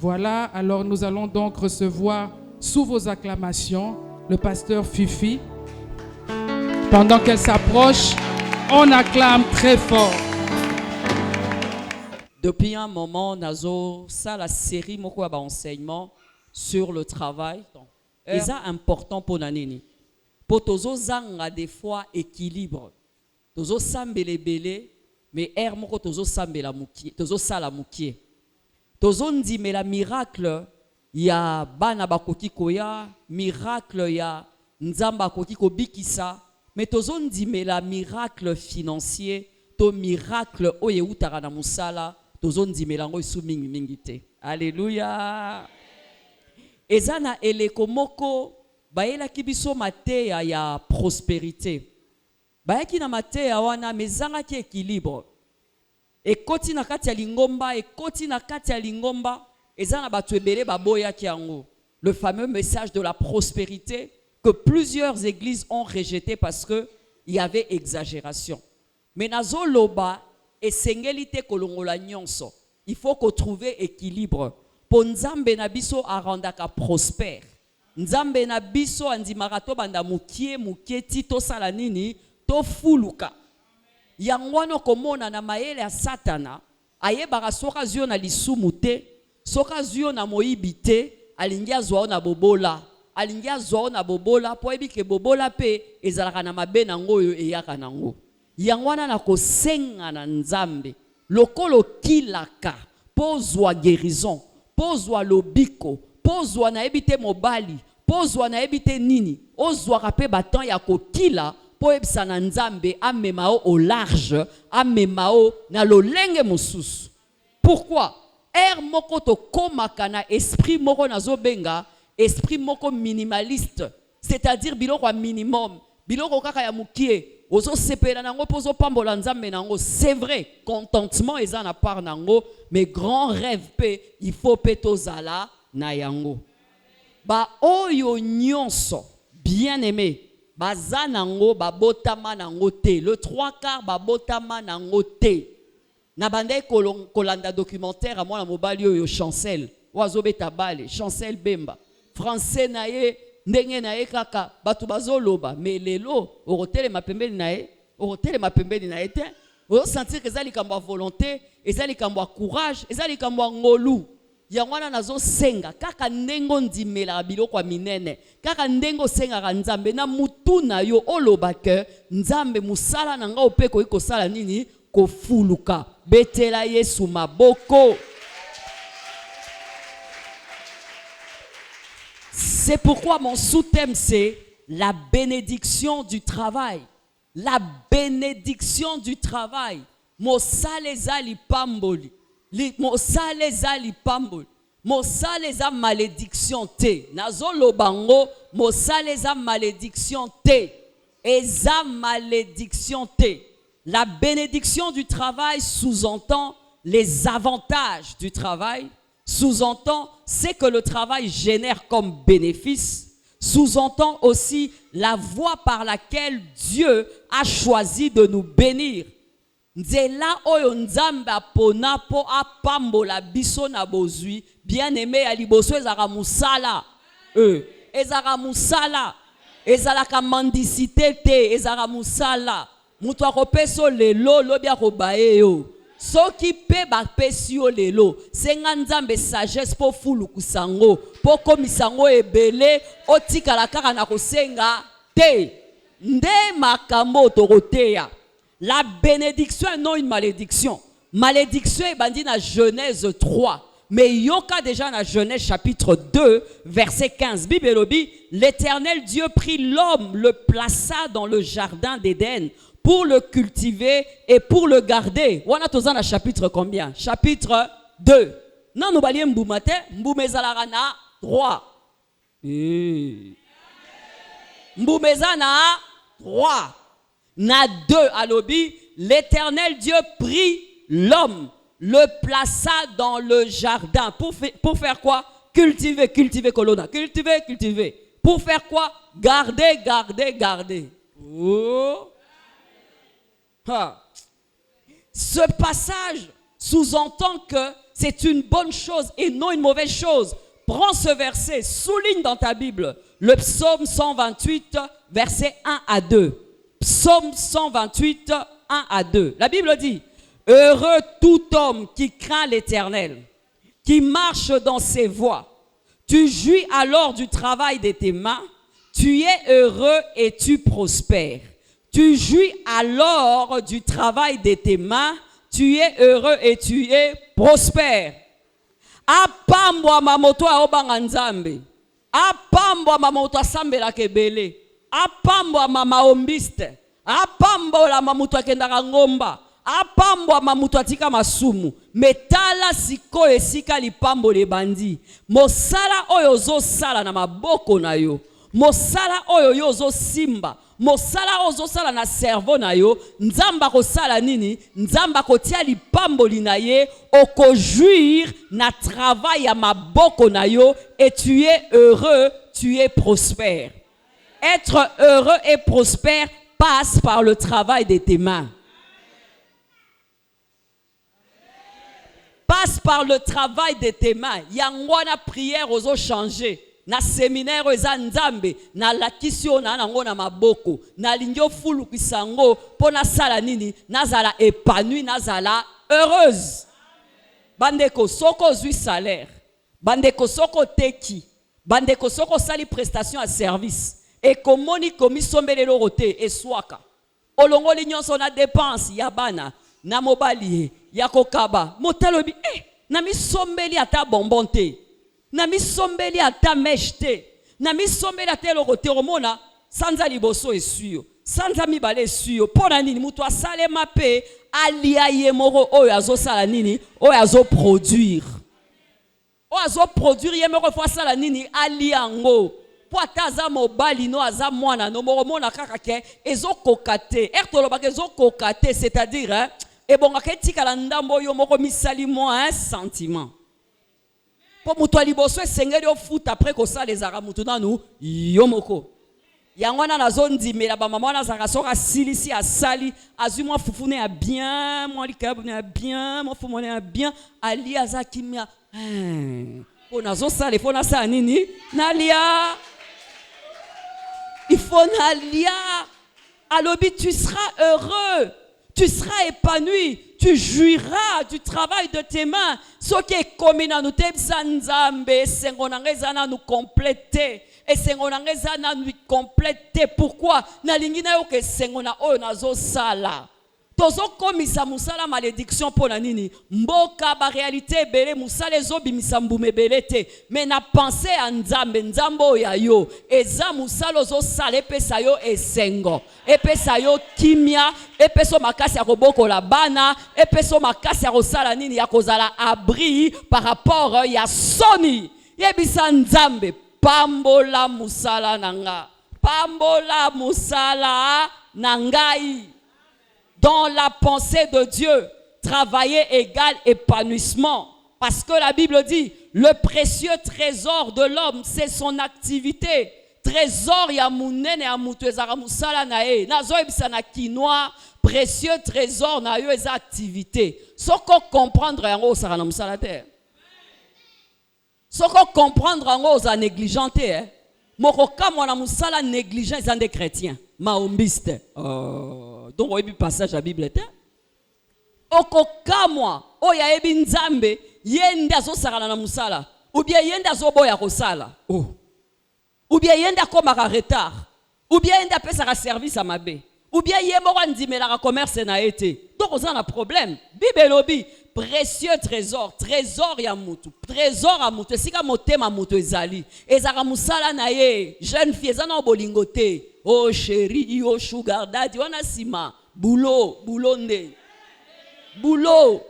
Voilà, alors nous allons donc recevoir sous vos acclamations le pasteur Fifi. Pendant qu'elle s'approche, on acclame très fort. Depuis un moment, Nazo, ça la série moko ba enseignement sur le travail. Et ça important pour nanini. Pour tozo zanga des fois équilibre. Tozo sambele belé, mais moko tozo sambela mukie, tozo sala mukie. Tozo ndimela miracle ya bana bakoki koya, miracle ya nzamba koki kobikisa, mais tozo ndimela miracle financier, to miracle oye utara na musala. Tozondi melango isu mingi mingi te. Alléluia. Ezana eleko moko baela kibiso mateya ya prospérité. Bayaki na mateya wana mezanga ki équilibre. Ekoti na kati ya lingomba, ekoti na kati ya lingomba, ezana batu ebele baboya ki yango. Le fameux message de la prospérité que plusieurs églises ont rejeté parce que il y avait exagération. Mais nazo loba et sengelite kolongola nyonso. Il faut qu'on trouve équilibre. Pour nzambe na biso arandaka prospère. Nzambe na biso andimaka to banda mukie tito sala nini to fuluka. Yangwano komona na mayele ya satana ayebaka soka zio na lisumu te, soka zio na moyibi te, alingi azwa na bobola. Alingi azwa na bobola po ebike bobola pe ezalaka na mabe nango oyo eyaka nango. Yangwana na kosenga na nzambe lokolo kilaka pozwa guérison, pozwa lobiko, pozwa na ebite mobali, pozwa na ebite nini, ozwa kape batan ya kokila po ebisa na nzambe amemao au large, amemao na lolenge mosusu. Pourquoi? Moko to komaka na esprit moko nazobenga, esprit moko minimaliste, c'est-à-dire biloko ya minimum, biloko kaka ya mukie. C'est vrai, contentement est en part nango, mais grand rêve il faut petozala na yango. Ba oyo nyonso bien aimé, ba zanango ba botama nango te, le 3/4 ba botama nango te. Na bande kolanda documentaire à moi la mobali yo chancel, oazo beta bale, chancel bemba, français naye ndenge na ye kaka batu bazoloba mais lelo orotele mapembeni na ye te o sentir que ezali kambo volonté ezali kambo courage ezali kambo ngolu yangwana nazo senga kaka ndengo ndimela biloko ya minene kaka ndengo senga nzambe na mutu na yo oloba ke nzambe musala na nga opeko iko sala nini kofuluka betela Yesu maboko. C'est pourquoi mon sous-thème c'est la bénédiction du travail. La bénédiction du travail. Mosaleza li pamboli. Mosaleza li pamboli. Mosaleza malédiction te. Nazolo bango mosaleza malédiction te. Eza malédiction te. La bénédiction du travail sous-entend les avantages du travail. Sous-entend ce que le travail génère comme bénéfice. Sous-entend aussi la voie par laquelle Dieu a choisi de nous bénir. Nzela oyo nzambe apona po apambola biso na bozui bien-aimé ya liboso ezaka musala. Ezaka musala. Ezalaka mendicité te, ezaka musala. Mutu akopeso lelo lobi akobaye yo. Soki pe ba pesio lelo senga nzambe sagesse po fulu kusango po komisango ebele otikala kaka na kosenga te nde makambo toroteya. La bénédiction est non une malédiction. Malédiction est bandit na Genèse 3. Mais yoka déjà dans Genèse chapitre 2 verset 15. Bible lobi, l'Éternel Dieu prit l'homme, le plaça dans le jardin d'Éden pour le cultiver et pour le garder. On a tous dans chapitre combien? Chapitre 2. Non, nous allons mbumate, mbumezala na 3. Mbumezana 3. Na 2 à l'obi, l'Éternel Dieu prit l'homme, le plaça dans le jardin. Pour faire quoi? Cultiver, colonna. Cultiver. Pour faire quoi? Garder. Oh. Ce passage sous-entend que c'est une bonne chose et non une mauvaise chose. Prends ce verset, souligne dans ta Bible le psaume 128, versets 1 à 2. Psaume 128, 1 à 2. La Bible dit, « Heureux tout homme qui craint l'Éternel, qui marche dans ses voies. Tu jouis alors du travail de tes mains, tu es heureux et tu prospères. Tu jouis alors du travail de tes mains, tu es heureux et tu es prospère. » Apambwa mamoto a obanga nzambe. Apambwa mamoto a sambela kebele. Apambwa mama ombiste. Apambwa la mamoto a kendaka ngomba. Apambwa mamoto a tika masumu. Metala siko esika lipambo le bandi. Mosala oyo zo sala na maboko na yo. Mosala oyo yo zo simba. Mosala ozo sala na cerveau na yo. Nzamba ko sala nini? Nzamba ko tia lipambo na ye. Oko jouir na travail ya maboko na yo. Et tu es heureux, tu es prospère. Être heureux et prospère passe par le travail de tes mains. Passe par le travail de tes mains. Yangwana prière ozo changer. Na séminaire eza nzambe na lakisio na nango na maboko na lingio fulu kisango pona sala nini nazala épanoui nazala heureuse. Bandeko soko zui salaire, bandeko soko teki, bandeko soko sali prestation à service et komoni komi sombelelo rote eswaka olongo linyonso na dépense ya bana na mobali ya kokaba motalobi na mi sombeli ata bonbonte. Na mi sombeli ata meshte. Na mi sombeli ata lokote omona sanza liboso esuyo. Sanza mibale esuyo. Pona nini mutu asalema pe alia ye moko oyo azo sala nini? Oyo azo produire. Oyo azo produire ye moko fo sala nini? Alia ngo. Po ata aza mobali no aza mwana no moko mona kaka ke ezo kokate. Ertoloba ke ezo kokate, c'est-à-dire et bon aketika la ndambo yo moko misali mo un sentiment. Po mutu aliboso esengeli ofuta après ko sala ezaka mutu nanu yo moko. Yango na nazondimela ba mama na zaka soka silisi asali azui mwa fufune ya bien, mwa likabu ya bien, mwa fumone ya bien, ali azakimia. Po nazo sala il faut na sala nini? Nalia. Il faut nalia. Alobi tu seras heureux. Tu seras épanoui, tu jouiras du travail de tes mains. Ce qui est commun à nous, Nzambe, Sengonangezana nous compléter. Et Sengonangezana nous compléter. Pourquoi? Nalingina yo ke Sengona oyo nazo sala. Tozo komisa musala malédiction pour la nini. Mboka ba réalité belé musala ezobi misambume belete. Mais na pensé à Nzambe, Nzambo ya yo. Eza musala zo sale pesa yo esengo. Epesa yo kimia, epeso makasi ya koboko la bana, epeso makasi ya kosala nini ya kozala abri par rapport ya soni. Yebisa Nzambe, pambola musala nanga. Pambola musala nangai. Dans la pensée de Dieu, travailler égale épanouissement. Parce que la Bible dit, le précieux trésor de l'homme, c'est son activité. Trésor ya munene ya mutu ezaka musala na e. Nazo ebisa na kinoa, précieux trésor na yo eza activité. Soko comprendre yango osaka na musala te. Soko comprendre yango oza négligenté. Moko kama na musala négligent ezande chrétien. Maombiste. Donc, on a vu passage à la Bible. Oko kamwa, oya ebi nzambe, yende azo sala na musala. Ou bien yende azo boya ko sala. Ou bien yende akomaka retard. Ou bien yende apesa service à mabe. Ou bien yemo ndimela commerce na été. Donc, on a un problème. Bible lobi, précieux trésor, trésor ya mutu. Trésor à mutu. Sika motema mutu ezali. Ezaka musala na ye. Jeune fille, ezana bolingote. Oh chérie, oh sugar daddy, on a sima, boulot, boulonde, boulot,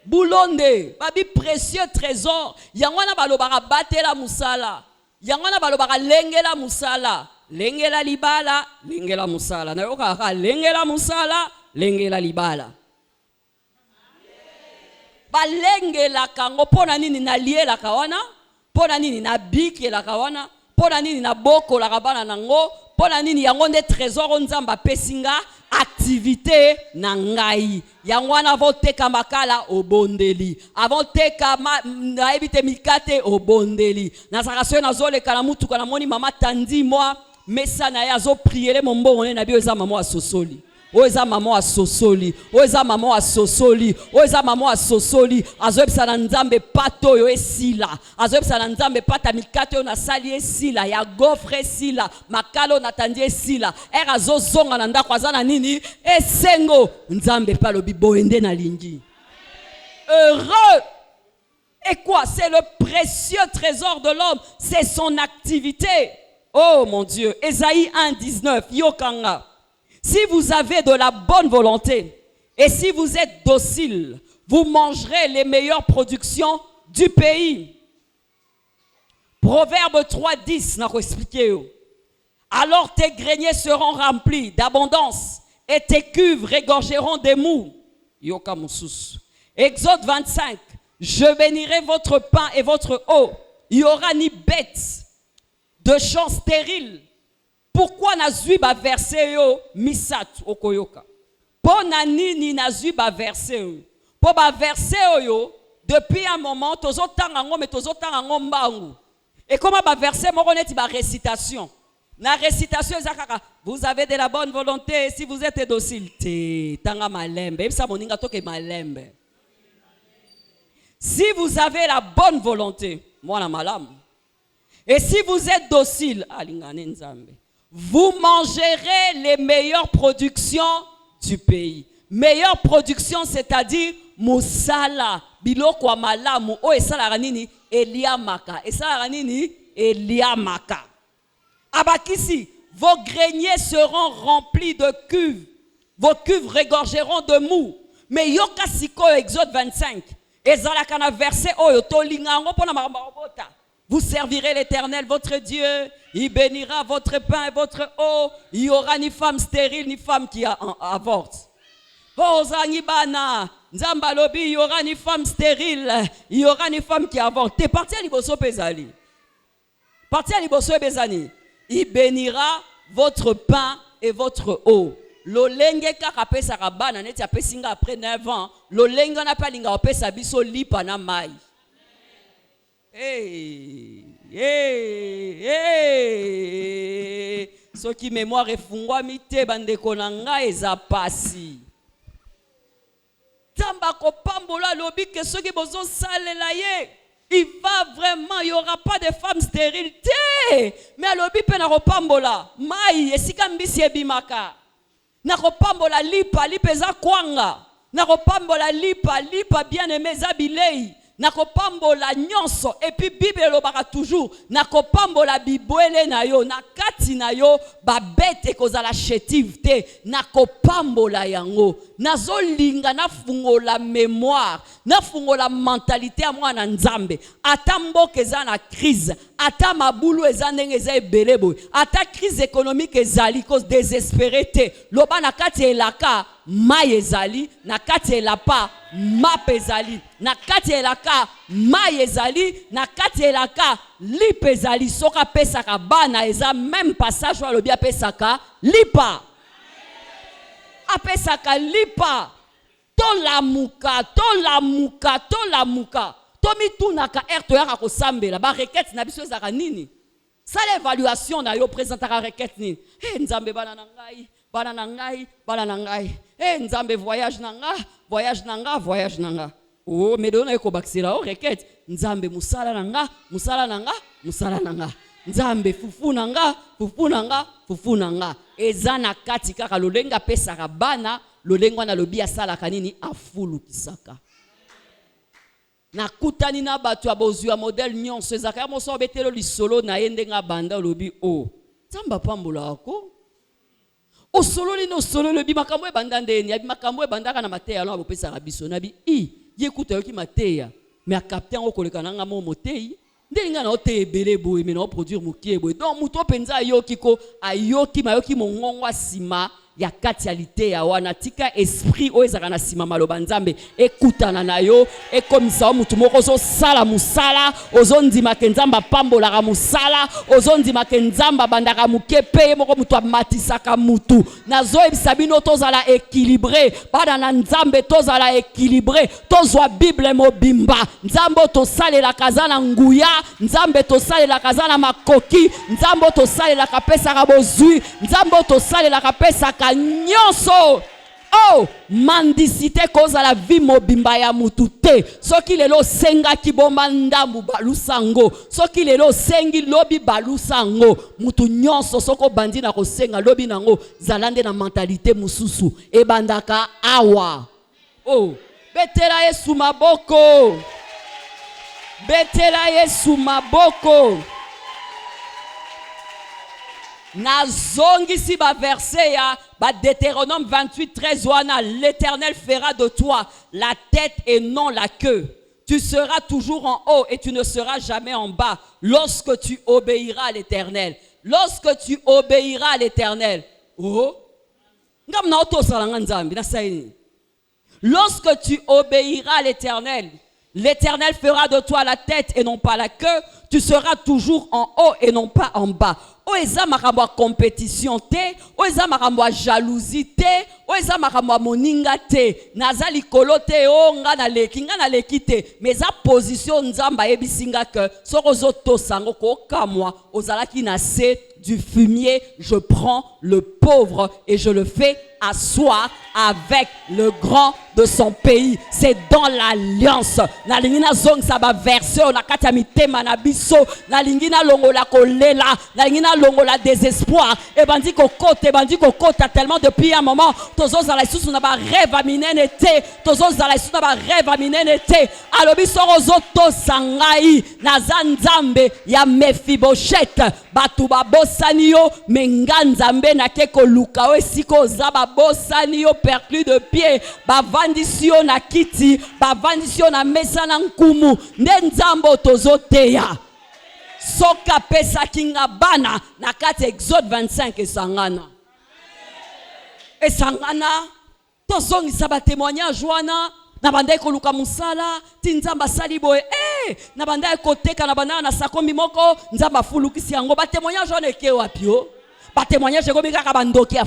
boulonde, babi précieux trésor. Yangwana balobara batela musala, yangwana balobara lengela musala, lengela libala, lengela musala. Na yoka lengela musala, lengela libala. Balengela kango pona nini na liela kawana, pona nini na biki la kawana, pona nini na boko la kabana nango. Pona nini yango nde trésor nzamba pesinga activité na ngai yango wana avoteka makala obondeli avoteka naebite mikate obondeli nazaka soyo nazoleka na mutuka namoni mama tandi mwa mesa na ye azopriere mombongo ne na bio eza mama asosoli oza mama asosoli oza mama asosoli oza mama asosoli azoyebisa na nzambe pato oyo esila azoyebisa na nzambe pata mikate oyo nasali esila ya gofre esila makalo natandi esila ere azozonga na ndako aza na nini esengo nzambe pa lobi boende na lingi heureux. Et quoi? C'est le précieux trésor de l'homme, c'est son activité. Oh mon Dieu, Ésaïe 1:19 yokanga. Si vous avez de la bonne volonté et si vous êtes docile, vous mangerez les meilleures productions du pays. Proverbe 3:10, n'a pas expliqué. Alors tes greniers seront remplis d'abondance et tes cuves regorgeront des mous. Yoka Moussous. Exode 25, je bénirai votre pain et votre eau. Il n'y aura ni bête de champs stériles. Pourquoi nazui ba verset yo misat okoyoka? Po nani nazui ba verset yo? Po ba verset yo depuis un moment tozo tangango mais tozo tangango mbangu. Et comment ba verset moko neti ba récitation? Na récitation ezakaka vous avez de la bonne volonté si vous êtes docile. Te tanga malembe. Ebisa moninga toke malembe. Si vous avez la bonne volonté, moi la malam. Et si vous êtes docile, alingane nzambe. Vous mangerez les meilleures productions du pays. Meilleure production, c'est-à-dire musala, biloko malamu, o esala nini eliamaka, esala nini eliamaka. Abakisi, vos greniers seront remplis de cuves, vos cuves regorgeront de mou. Mais yoka siko Exode 25, ezalaka na verset oyo tolingango pona marabota. Vous servirez l'Éternel, votre Dieu. Il bénira votre pain et votre eau. Il n'y aura ni femme stérile, ni femme qui avorte. Il y aura ni femme stérile, il y aura ni femme qui avorte. T'es parti à l'Iboso Pesali. Parti à l'Iboso Pesani. Il bénira votre pain et votre eau. Lolenge kakape sarabana neti apesinga après 9 ans. Lolenge na palinga opesa biso lipa na mai. Hey, hey, hey. Ce qui mémoire efungwa mite bandeko na nga eza pasi. Tamba ko pambola lobi que ceux qui bozo salela ye, il va vraiment, il y aura pas de femmes stériles. Mais lobi pe na ko pambola, mai esika mbisi ebimaka. Na ko pambola lipa eza kwanga. Na ko pambola lipa bien-aimé za bilei. Nakopambola nyonso et puis Bible lobaka toujours nakopambola bibwele na yo nakati na yo ba bete kozala chétive te nakopambola yango nazolinga nafungola mémoire nafungola mentalité ya mwana nzambe ata mboka eza na crise ata mabulu eza ndenge eza ebele boye ata crise économique ezali cause désespéré te loba nakati elaka mai ezali nakati elapa map ezali nakati elaka mai ezali nakati elaka lipa ezali soka pesaka bana eza même passage wa lobi apesaka lipa apesaka lipa tolamuka tomitunaka ertoyaka kosambela ba requête na biso ezaka nini ça l'évaluation na yo présentaka requête nini nzambe bana na ngai nzambe voyage nanga oh mais dona eko bakisela o requête nzambe musala nanga nzambe fufu nanga eza na kati kaka lolenga pesaka bana lolenga na lobi asalaka nini afulu kisaka na kutani na batu abozwa modèle nyonso ezaka moso betelo lisolo na yendenga banda lobi o nzamba pambola ako o solo lino solo lobi makambo ebanda ndeni ya makambo ebandaka na mateya lo abopesa biso na bi yekuta yoki mateya mais a captain okoleka nanga mo motei ndelinga na ote ebele boye mais na produire mokie boye donc muto penza ayoki ko ayoki mayoki mongongo asima ya katialité ya wana tika esprit o ezaka na sima maloba nzambe ekutana na yo ekomisa mutu moko zo sala musala ozondima ke nzamba pambolaka musala ozondima ke nzamba bandaka mukepe moko mutu amatisaka mutu nazo ebisa bino tozala équilibré bana na nzambe tozala équilibré tozwa bible mobimba nzambe tosalela kazana nguya nzambe tosalela kazana makoki nzambe tosalela kapesa kabozui nzambe tosalela kapesa nyonso oh mandicité koza la vie mobimba ya mutute soki lelo senga kibomba ndambu balusango soki lelo sengi lobi balusango mutu nyonso soko bandi na kosenga lobi nango zalande na mentalité mususu ebandaka awa oh betela Yesu maboko betela Yesu maboko Nazongisi ba verset ya ba Deutéronome 28:13 wana l'Éternel fera de toi la tête et non la queue. Tu seras toujours en haut et tu ne seras jamais en bas lorsque tu obéiras à l'Éternel. Lorsque tu obéiras à l'Éternel. Oh. Lorsque tu obéiras à l'Éternel, l'Éternel fera de toi la tête et non pas la queue. Tu seras toujours en haut et non pas en bas. Oeza makambo compétition te, oeza makambo jalousie te, oeza makambo moninga te, nazali kolote o nga na leki te, mais za position nzamba ebisinga que sorozo to sango ko kamwa ozalaki na se du fumier, je prends le pauvre et je le fais asseoir avec le grand de son pays. C'est dans l'alliance. Na lingina zong sa ba version na kati ya mitema na biso, na lingina longo la kolela, na lingina longo la désespoir. Et bandi kokota tellement depuis un moment, tozo za la isusu na ba rêve aminene te, tozo za la isusu na ba rêve aminene te. Alobi sorozo to sangai na zanzambe ya Mephibosheth, batu babosani yo menga nzambe na keko luka o esiko za babosani yo perclus de pied, bavandisi yo na kiti, bavandisi yo na mesa na nkumu, nde nzambo tozo teya. Soka pesa kinga bana na kati Exode 25 esangana. Esangana tozongi saba témoignage wana na banda ko luka musala ti nzamba sali boye na banda ko teka na banda na sakombi moko nzamba fulukisi yango ba témoignage wana eke wapi o ba témoignage ko bika ka bandoki ya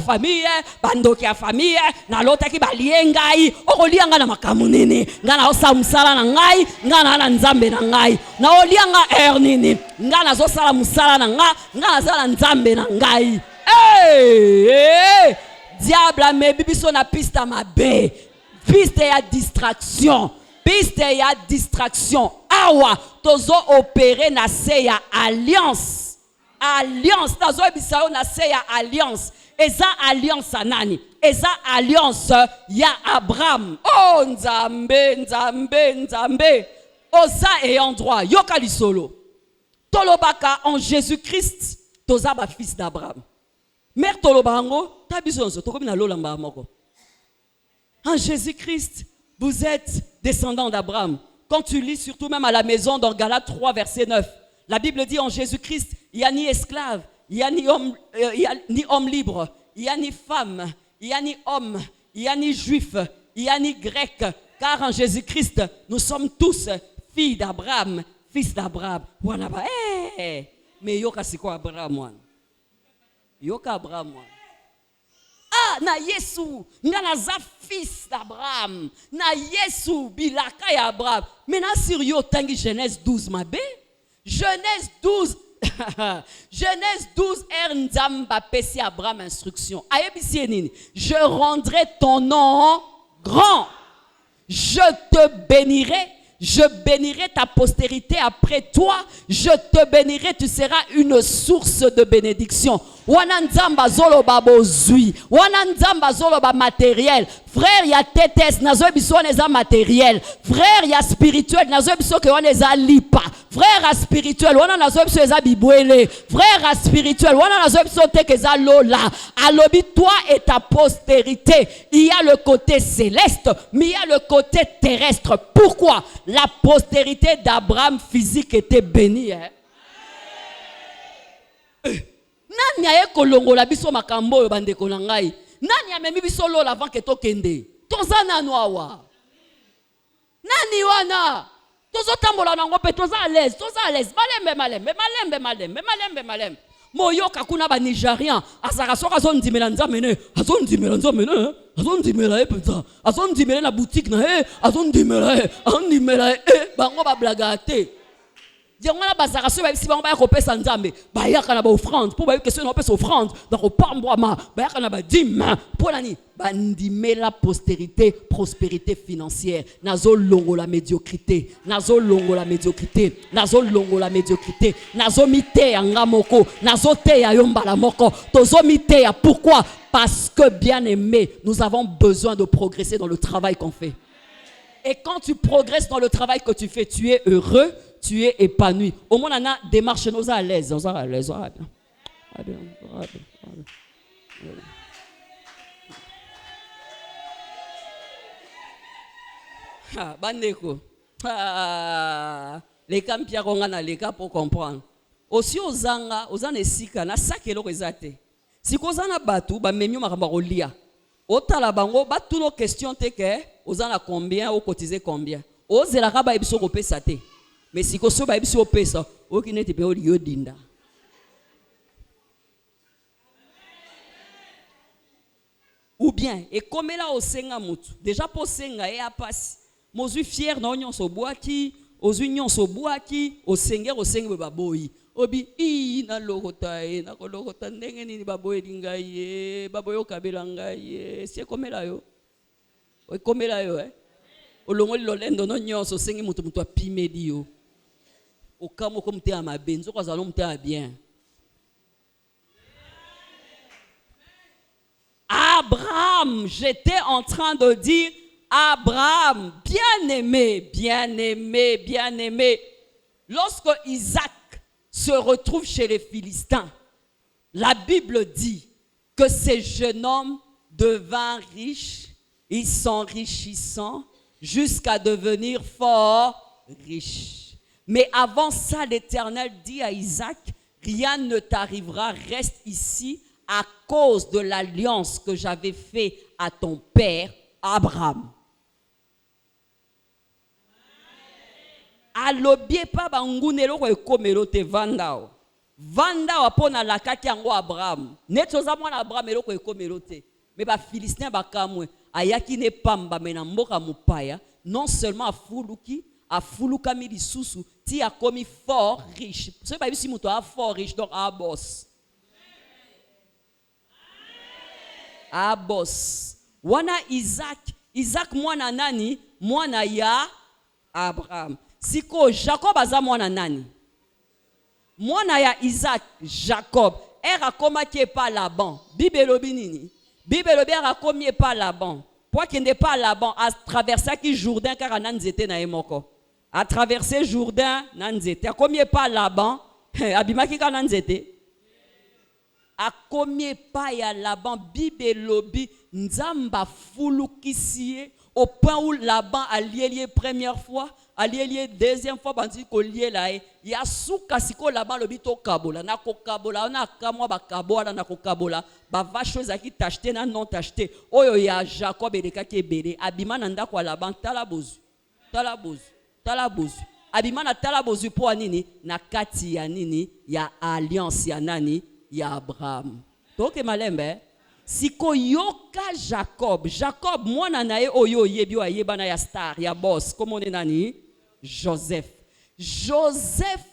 famille na lota ki baliengai okolianga na makamunini ngana osa musala na ngai ngana na nzambe na ngai na olianga ernini ngana zo sala musala na ngana zala nzambe na ngai diable amebi biso na pista mabe piste ya distraction awa tozo opérer na se ya alliance tazo ebisao na se ya alliance eza alliance anani eza alliance ya Abraham oh nzambe oza ayant droit yoka lisolo tolobaka en Jésus-Christ toza ba fils d'Abraham mère tolobango tabisonzo tokomi na lolamba moko. En Jésus-Christ, vous êtes descendants d'Abraham. Quand tu lis surtout même à la maison dans Galates 3 verset 9, la Bible dit en Jésus-Christ, il n'y a ni esclave, il n'y a ni homme libre, il n'y a ni femme, il n'y a ni homme, il n'y a ni juif, il n'y a ni grec, car en Jésus-Christ, nous sommes tous filles d'Abraham, fils d'Abraham. Mais yoka c'est quoi Abraham? Yoka Abraham. Ah, na Yesu, na za fils d'Abraham, na Yesu, bilaka ya Abraham. Maintenant sur yo tangi Genèse 12 mabe. Genèse 12 Genèse 12 Nzamba pesi Abraham instruction. Ayebisi nini? Je rendrai ton nom grand. Je te bénirai. Je bénirai ta postérité après toi. Je te bénirai, tu seras une source de bénédiction. Wananzamba zolo babo zui. Wananzamba zolo ba matériel. Frère, il y a tétes, nazo biso neza matériel. Frère, il y a spirituel, nazo biso ke waneza lipa. Frère spirituel, wana nazo biso eza bibwele. Frère spirituel, wana nazo biso tekeza lola. Alobi toi et ta postérité. Il y a le côté céleste, mais il y a le côté terrestre. Pourquoi? La postérité d'Abraham physique était bénie. Nani aye kolongola biso makambo yo bandeko na ngai Nani amemi biso lola avant que tokende. Toza nanu awa. Nani wana. Tozo tambola nango pe toza à l'aise. Malembe. Moyoka kuna ba Nigérian. Azaka soka zondimela nzamene. Azondimela epenza. Azondimela na boutique na azondimela bango ba blagate. Diongana bazaka so ba bisi bango ba kopesa nzambe. Ba yaka na ba offrande pour ba question na opesa offrande. Donc opambwama ba yaka na ba dîme pour nani bandimela postérité prospérité financière. Nazo longo la médiocrité. Nazo mite ya ngamoko. Nazo te ya yombala moko. Tozo mite ya pourquoi? Parce que bien aimé, nous avons besoin de progresser dans le travail qu'on fait. Et quand tu progresses dans le travail que tu fais, tu es heureux, tu es épanoui. Au moins, on a démarche, nous à l'aise. Bandeko. Les campions ont les cas pour comprendre. Aussi aux anga esika na sakelo rezate. Si kozana batu ba memio makamba kolia. Otala bango batu no question te ke ozana combien ou cotiser combien. Ozela ka ba ebiso ko pesa te. Mais si ko so ba ebiso pesa, okinete pe olio dinda. Ou bien et comme là au senga mutu. Déjà pour senga et a passe. Mozui fier na onyon so boaki, ozui nyon so boaki, o senga ba boyi. Obi na lokota na kolokota ndenge nini baboye lingaye baboyo kabela ngaye c'est comme là yo olongoli lolendo no nyonso sengi mutu apimedi yo okamo ko mute amabenzo kwa zalo mute bien. Abraham, j'étais en train de dire Abraham, bien aimé. Lorsque Isaac se retrouve chez les Philistins, la Bible dit que ces jeunes hommes devinrent riches, ils s'enrichissant jusqu'à devenir fort riches. Mais avant ça, l'Éternel dit à Isaac, rien ne t'arrivera, reste ici à cause de l'alliance que j'avais faite à ton père Abraham. Alobie pa bangunelo ko ekomelo te vandao apona la kaki yango Abraham netoza mwana Abraham eloko ekomelo te mais ba Philistin bakamwe ayaki ne pamba mena mboka mupaya non seulement afulukami lisusu ti akomi fort riche so ba bisi muto a fort riche donc a boss wana Isaac mwana nani mwana ya Abraham. Siko Jacob aza mwana nani? Mwana ya Isaac, Jacob. Akoma qui est pas Laban. Bible lobi nini? Bible lobi akomi est pas Laban. Pour qu'il n'est pas Laban a traversé qui Jourdain car ananzete na emoko. A traversé Jourdain nanzete. Akomi est pas Laban. Abimaki ka nanzete. Akomi pas ya Laban. Bible lobi nzamba fulukisie au point où Laban a lié première fois. Allié deuxième fois bandi ko lié là ya suka siko là-bas le bito kabola na ko kabola na kamwa ba kabola na ko kabola ba vache zaki t'acheter na non t'acheter oyo ya Jacob eleka ki ebele abima na ndako là-bas talabozu abima na talabozu po nini na kati ya nini ya alliance ya nani ya Abraham toke malembe siko yoka Jacob mwana na ye oyo yebi wa yebana ya star ya boss comme on nani Joseph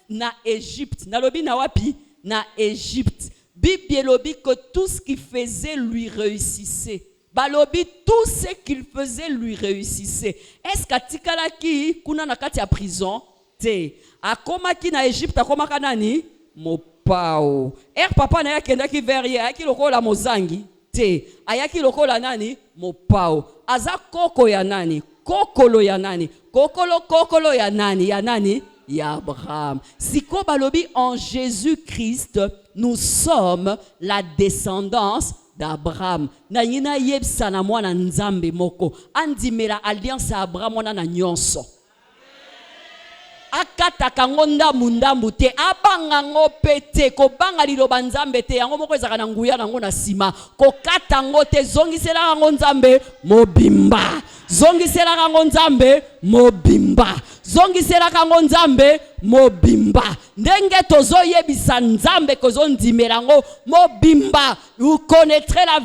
na Égypte nalobi na wapi na Égypte Bible lobi que tout ce qu'il faisait lui réussissait balobi tout ce qu'il faisait lui réussissait est-ce katikala ki kuna na kati ya prison te akoma ki na Égypte akoma kanani mopao papa na yakenda ki verrier aki lokola mozangi te ayaki lokola nani mopao aza koko ya nani kokolo ya nani kokolo ya nani ya Abraham. Siko balobi en Jésus-Christ nous sommes la descendance d'Abraham. Na yina yebsa na mwana nzambe moko andimela alliance Abraham wana na nyonso. akataka ngo ndambu te abanga ngo pete kobanga liloba nzambe te yango moko ezaka na nguya nango na sima kokata ngo te zongisela ngo nzambe mobimba zongisela ngo nzambe mobimba zongisela ngo nzambe mobimba ndenge tozoyebisa nzambe kozondimela ngo mobimba. Vous connaîtrez la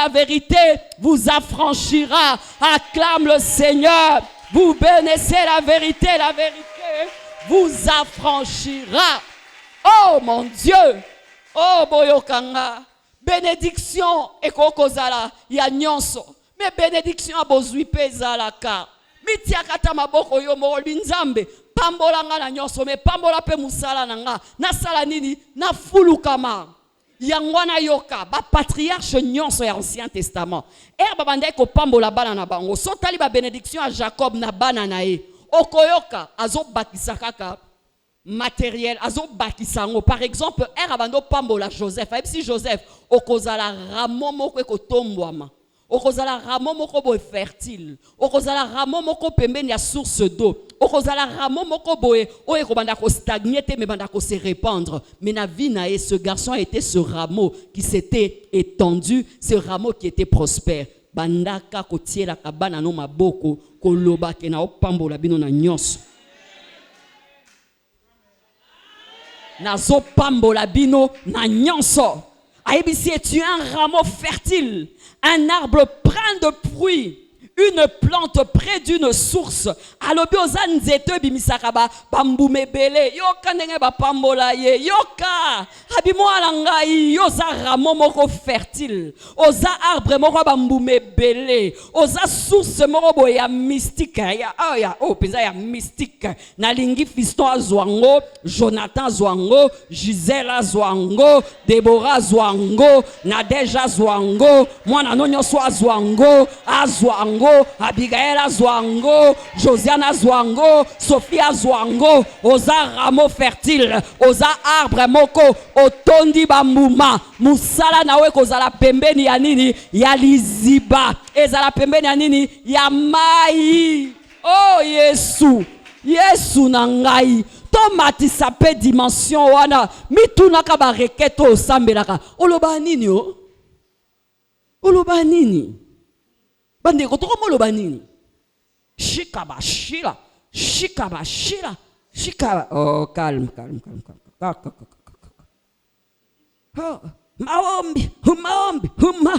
vérité vous affranchira. Acclame le Seigneur. Vous bénissez la vérité vous affranchira. Oh mon Dieu. Oh boyokanga. Bénédiction ekokozala ya nyonso. Mais bénédiction abozwi pezalaka. Mitiakata maboko yo molo nzambe. Pambolanga na nyonso me pambola pe musala nanga. Na sala nini na fulukama. Yangwana yoka ba patriarche nyonso ya Ancien Testament. Babande ko pambola bana na bango. Sotali ba bénédiction à Jacob na bana na ye. Okoyoka azo bakisa kaka matériel azo bakisa ngo. Par exemple, abando pambola Joseph. Si Joseph okozala ramo moko ekotombwama. Okozala ramo moko boye fertile. Okozala ramo moko pembeni ya source d'eau. Okozala ramo moko boye oye kobanda ko stagner te mais banda ko se répandre. Mais na vie na ye ce garçon a été ce rameau qui s'était étendu, ce rameau qui était prospère. Bandaka ko tiela kabana no maboko ko loba ke na opambola bino na nyonso. Na zo pambola bino na nyonso. Aïbisi, tu es un rameau fertile, un arbre plein de fruits, une plante près d'une source. Alobi ozanzete bimisakaba bambume bele yoka ndenge ba pambola ye yoka abimo alangai yoza rameau moko fertile oza arbre moko bambume bele oza source moko boya mystique ya penza ya mystique na lingi fiston azwango Jonathan azwango Gisèle azwango Deborah azwango Nadège azwango mwana nonyo so azwango Abigail azwango, Josiane azwango, Sophie azwango, oza rameau fertile, oza arbre moko, otondi bambuma, musala nawe kozala pembeni ya nini, ya liziba, ezala pembeni ya nini, ya mai. Oh Yesu na ngai, tomati sape dimension wana, mitunaka ba reketo osambelaka, oloba nini o? Oloba nini? Bande kotoko moloba nini? Shikaba shila. Oh, calme. Oh, maombi, huma.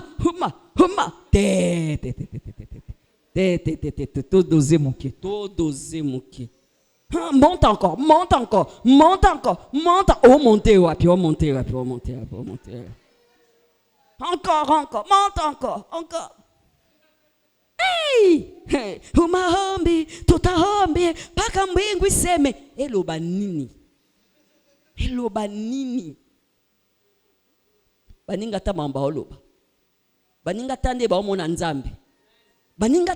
Tout doser mon pied. Monte encore. Oh, montez. Encore. Hey, humahombi, tutahombi, paka mbingu iseme, eloba nini? Baninga tamamba oloba. Baninga tande ba omona nzambe. Baninga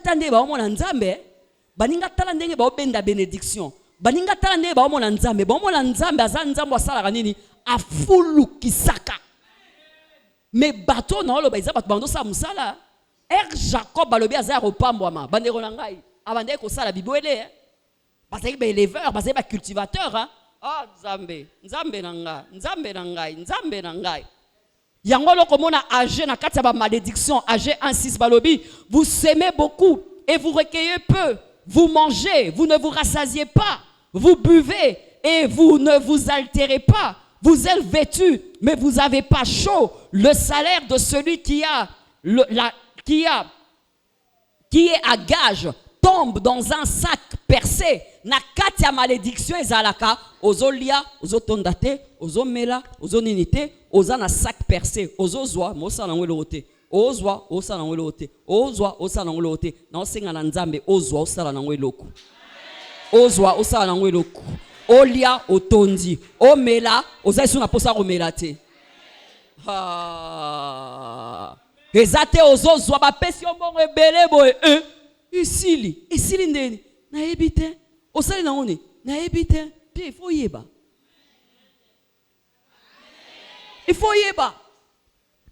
tala ndenge ba obenda bénédiction. Baninga tala ndenge ba omona nzambe. Ba omona nzambe aza nzambe asala nini? Afulu kisaka. Me bato na oloba izaba bando sa musala. Jacob balobi azaya kopambwama bandeko na ngai abandeki kosala bibwele bazali ba éleveur bazali ba cultivateur nzambe na ngai yango lokomona âgé na kati ya ba malédiction âgé 1:6 balobi vous semez beaucoup et vous recueillez peu, vous mangez, vous ne vous rassasiez pas, vous buvez et vous ne vous altérez pas, vous êtes vêtus mais vous n'avez pas chaud. Le salaire de celui qui est à gage tombe dans un sac percé. Na kati ya malédiction ezalaka ozolia ozotondate ozomela ozoninite oza na sac percé ozozwa mosala ngwelo te ozwa osala ngwelo te ozwa osala ngwelo te na osenga na nzambe ozwa osala na ngwelo ko ozwa osala na ngwelo ko olia otondi omela oza isu na posa komela te ezate ozozwa bapesi ombongo ebele boye isili ndeni nayebi te osali na ngoni nayebi te puis il faut yeba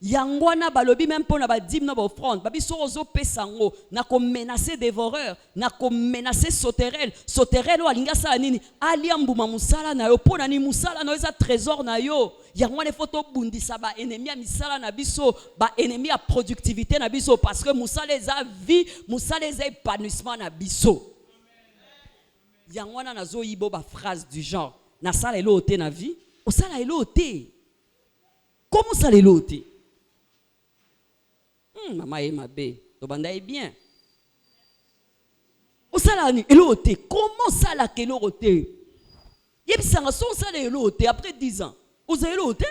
Yangwana balobi même pour na ba dîme na ba offrande babi sozo pesango na ko menacer dévoreur na ko menacer sauterelle o alinga sala nini ali ambuma musala na yo pona ni musala na eza trésor na yo yangwana photo bundisa ba ennemi ya misala na biso ba ennemi ya productivité na biso parce que musala eza vie musala eza épanouissement na biso yangwana nazo yibo ba phrase du genre na sala elo te na vie o sala elo te comment ça elo te maman et ma bé, to banda est bien. O sala ni elote, comment ça la ke elote? Yeb sanga son sala elote après 10 ans. O za elote?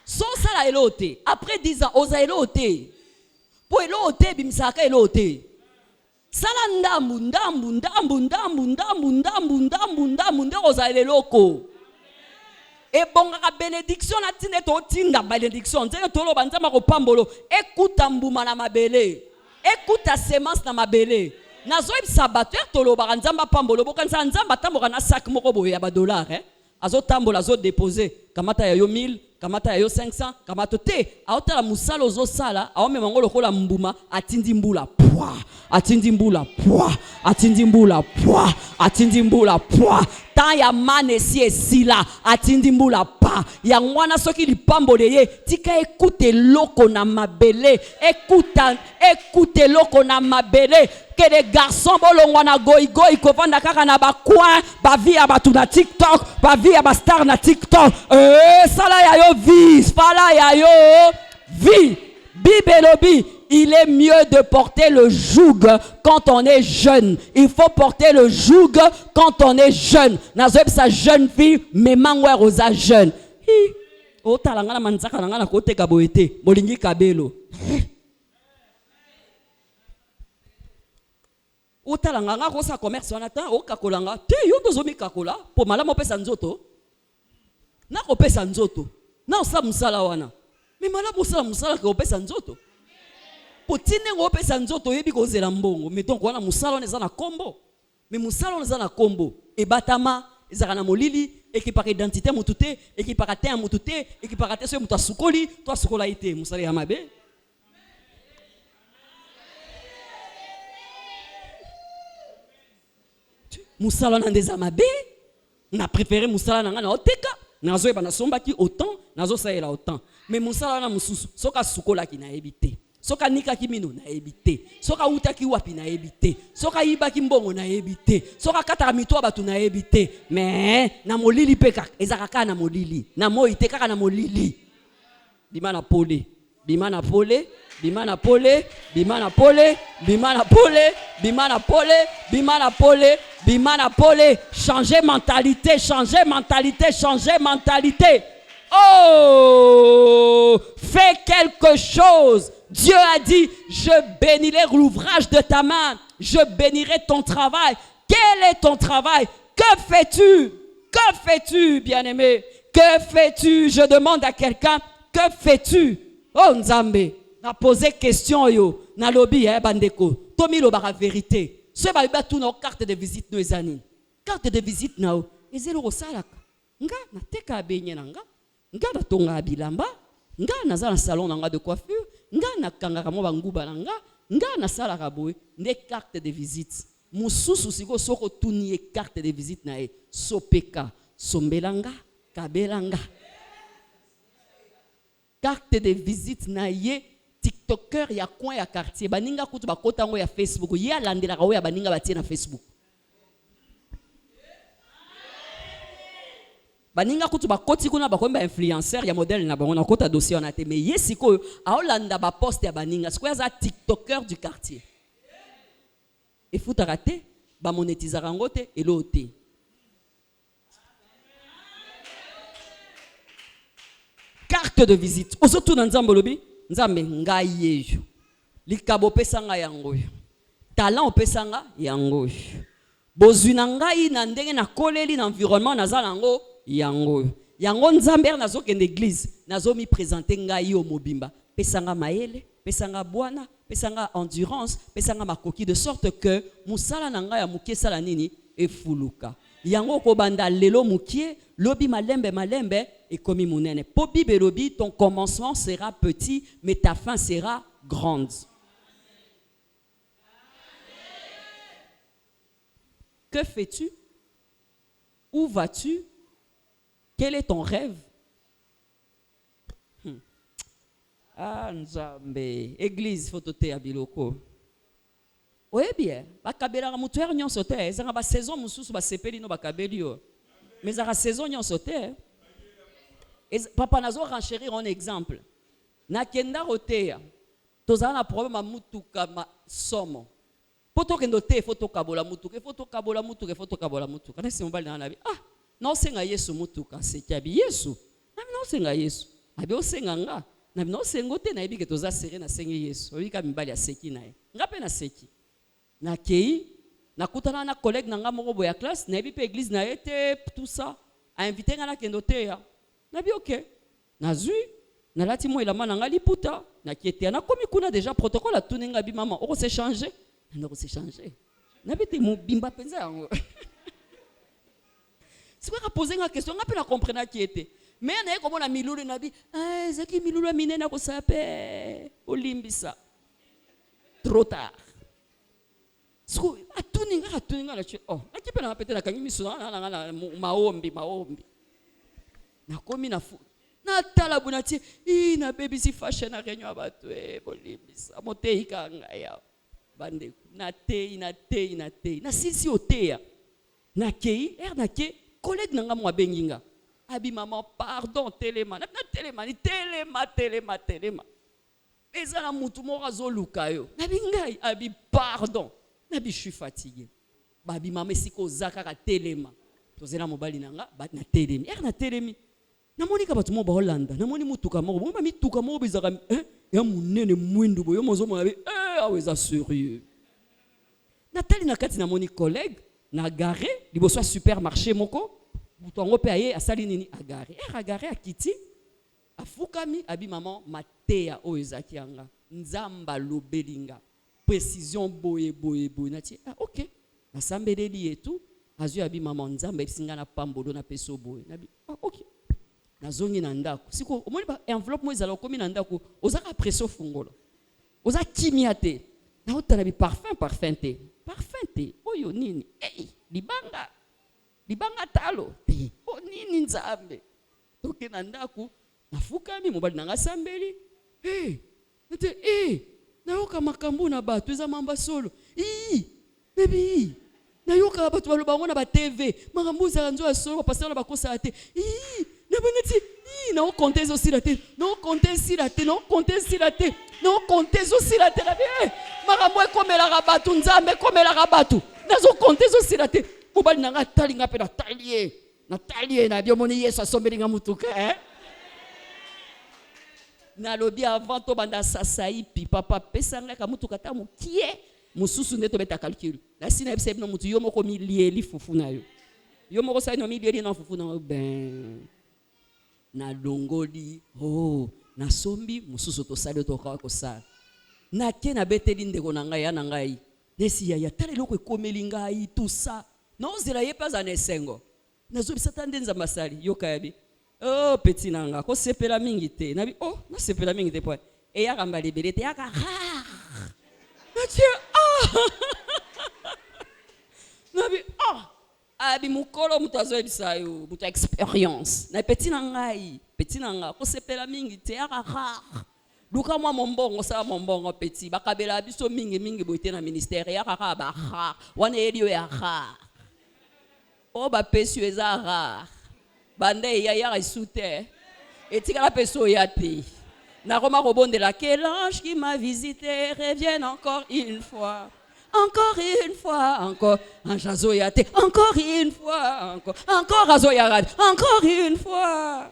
Son sala elote après 10 ans, o za elote. Po elote bimsaka elote. Sala ndambu o za eloko. Et bon, la bénédiction, la tine to tinda bénédiction. T'es to lo banzama ko pambolo. Écoute ambuma na mabele. Écoute ta semence na mabele. Nazo ib sabateur to lo banzama pambolo. Bokanza nzamba tamboka na sac moko boye ya ba dollar azo tambola azo déposer. Kamata ya yo 1000, kamata ya yo 500, kamata te. Aota la musala ozo sala, aome mangolo kola mbuma atindi mbula. Atindi mbula. Atindi mbula. Atindi mbula. Tant ya mane si esila atindi mbula pa ya ngwana soki lipambole ye tika écoute loko na mabele écoute loko na mabele que les garçons bolongwa na goigoi kovanda kaka na ba coin ba vie ya batu na TikTok ba vie ya ba star na TikTok sala ya yo vie fala ya yo vie bibelobi. Il est mieux de porter le joug quand on est jeune. Il faut porter le joug quand on est jeune. Nazoeb sa jeune fille, mais mangwe rosa jeune. O talanga manzaka na kote kaboete, molingi kabelo. O talanga ko sa commerce onata o kakolanga. Te yo dozomi kakola po malamo pesa nzoto. Na ko pesa nzoto. Na osa musala wana. Mais malamo osa musala ko pesa nzoto. Potine ngope sanzoto yebi kozela mbongo mais donc wana musala on na kombo mais musala on na kombo e batama ezaka na molili ekipaka identité mutute ekipaka te mutute ekipaka te so muta sukoli to sukola ite musala ya mabe musala na ndeza mabe na préféré musala na ngana oteka nazo eba na somba ki autant nazo saela autant mais musala na mususu soka sukola ki na ebite soka nika kimino na ebite soka uta ki wapi na ebite soka iba ki mbongo na ebite soka kata mitwa batu na ebite mais na molili peka ezaka kana molili na moi te kaka na molili bimana pole bimana pole bimana pole bimana pole bimana pole bimana pole bimana pole bimana pole changer mentalité oh fais quelque chose. Dieu a dit, je bénirai l'ouvrage de ta main, je bénirai ton travail. Quel est ton travail? Que fais-tu? Que fais-tu, bien-aimé? Que fais-tu? Je demande à quelqu'un, que fais-tu? Oh Nzambe, na posé question yo, na lobby bandeko. Tomi lo bara vérité. Ce ba tout nos carte de visite no ezani. Carte de visite na o, ezelo rosalaka. Nga na teka benye nanga. Nga na tonga bilamba. Nga naza na salon nanga de coiffure, nga na kangaka mo banguba nanga, nga na sala kaboy, ne carte de visite. Mususu siko soko tuniye carte de visite na e, sopeka, sombelanga, kabelanga. Carte de visite na ye, TikToker ya coin ya quartier, baninga kutu bakota ngo ya Facebook, ye alandela kawo ya baninga batie na Facebook. Baninga kutu bakoti kuna bakomba influenceur ya modèle na bango na kota dossier on a te mais yesiko aolanda ba poste ya baninga siko za TikToker du quartier et faut rater ba monétiser rangote et l'autre carte de visite osoto na nzambe lobi nzambe ngai yejo likabo pesanga yango talent pesanga yango bozuna ngai na ndenge na koleli na environnement nazala ngo yango nzambe nazo kende église nazo mi présenter ngai yo mobimba pesanga maele pesanga bwana pesanga endurance pesanga makoki de sorte que musala na ngai ya mukie sala nini efuluka yango ko banda lelo mukie lobi malembe et comme monene. Po bibelobi, ton commencement sera petit, mais ta fin sera grande. Que fais-tu? Où vas-tu? Quel est ton rêve? Ah, Nzambe. Église, faut te à biloko. Oui, bien. Bakabela mutuer nyon sote. Zanga ba saison mususu ba sepeli no bakabeli yo. Mais zanga saison nyon sote. Papa nazo renchérir un exemple. Na kenda rotea. Tozana na problème mutuka ma somo. Poto kendo te foto kabola mutuka, foto kabola mutuka, foto kabola mutuka. Na simbali na nabi. Ah, na osenga Yesu mutuka, sekiabi Yesu. Na mi na osenga Yesu. Abi osenga nga. Na mi na osengo te na ibi ke toza seré na sengi Yesu. Obi ka mimbali ya seki na ye. Nga pe na seki. Na kei, na kutana na collègue na nga moko boya classe, na ibi pe église na été tout ça. A invité nga na kendo te ya. Na bi OK. Na zui, na lati mo elama na nga liputa. Na kiete na komi kuna déjà protocole a tuninga bi maman. On s'est changé. On s'est changé. N'habite mon bimba penza. C'est quoi poser une question, on a pu la comprendre qui était. Mais on a comme on a milulu nabi, ah, c'est qui milulu mine na ko sape, olimbisa. Trop tard. So, atuninga la tu. Oh, a qui peut na péter la kangi miso na maombi. Na komi na fu. Na tala bunati, na baby si fashion na renyo abatu olimbisa. Mote ikanga ya. Bande na tei na sisi oteya na kei na ke collègue nanga mo benginga abi maman pardon telema na telema eza na mutu mo azoluka yo na bingai abi pardon na bi je suis fatigué babi maman siko zaka ka telema tozela mobali nanga ba na telemi na telemi na moni ka batu mo ba Hollanda na moni mutuka mo ba mituka mo bizaka ya munene mwindu boyo mozo mo abi aweza sérieux Nathalie nakati na moni collègue na garé liboso supermarché moko butongo pe aye asali nini agare akiti afukami abi maman matea o ezaki anga nzamba lobelinga précision boye nati OK na sambeleli etu azu abi maman nzamba esinga na pambolo na peso boye nabi OK na zongi na ndako siko omoni ba enveloppe mo ezala komi na ndako ozaka pression fungolo oza kimia te na otala bi parfum te oyo nini libanga talo te o nini nzambe toke na ndako nafukami mobali nanga sambeli nayoka makambo na bato eza mamba solo baby nayoka bato baloba bango na ba TV makambo ezala nzo ya solo bapasteur na bakosa te na bangati non compter aussi la tête non compter aussi la tête la vie makambo ekomela rabatu nzambe ekomela rabatu nazo compter aussi la tête mobali nanga talinga pe na talie na biomoni Yesu asombelinga mutuka na lobi avant to banda sasai pi papa pesanga ka mutuka ta mukie mususu ndeto beta calcul na sina ebise no mutu yo moko milieli fufu na yo moko sa no milieli na fufu na ben na longoli na sombi mususu to sale to ka sala na ke na beteli ndeko na ngai ya na ngai nesi ya tale loko ekomeli ngai tout ça non zela ye pas en esengo nazo bisata ndenza masali yo kayabi petit nanga ko sepela mingi te nabi na sepela mingi te po e ya kamba libere te ya ka nabi abi mukolo mutazo ebisayo muta expérience na petit nanga ko sepela mingi te ya ka luka mwa mombongo sa mombongo petit bakabela biso mingi boite na ministère ya ka ba wana elio ya ba pesu eza rare bande ya isute etika la peso ya te na Roma robondela que l'ange qui m'a visité revienne encore une fois encore ange azoyate encore une fois encore azoyarade encore une fois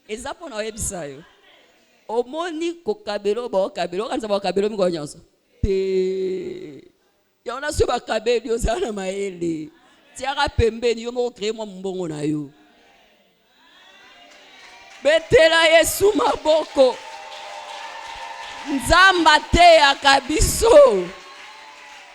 ezapo na webisayo omoni kokabelo kanza bakabelo mikonyonso te yona so bakabeli ozana maele tiaka pembeni yo moko créer mwa mbongo na yo betela Yesu maboko nzamba te akabiso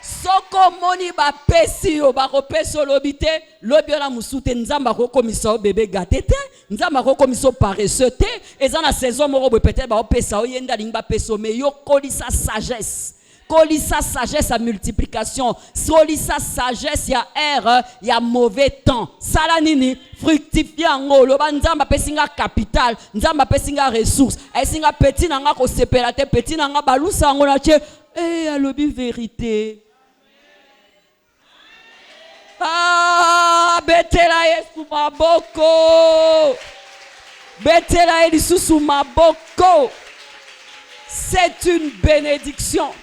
Soko moni ba pesi yo ba kopesa lobi te, lobi na musute nzamba ko komisa bébé gâté te, nzamba ko komisa paresseux te, eza na saison moko peut-être ba opesa o yenda lingba peso me yo kolisa sagesse. Kolisa sagesse à multiplication, kolisa sagesse ya erreur, ya mauvais temps. Sala nini fructifier ngo loba nzamba pesinga capital, nzamba pesinga ressources. Esinga petit nanga ko sepela te, petit nanga balusa ngo na che alobi vérité. Ah, betela Yesu maboko. Betela Yesu maboko. C'est une bénédiction.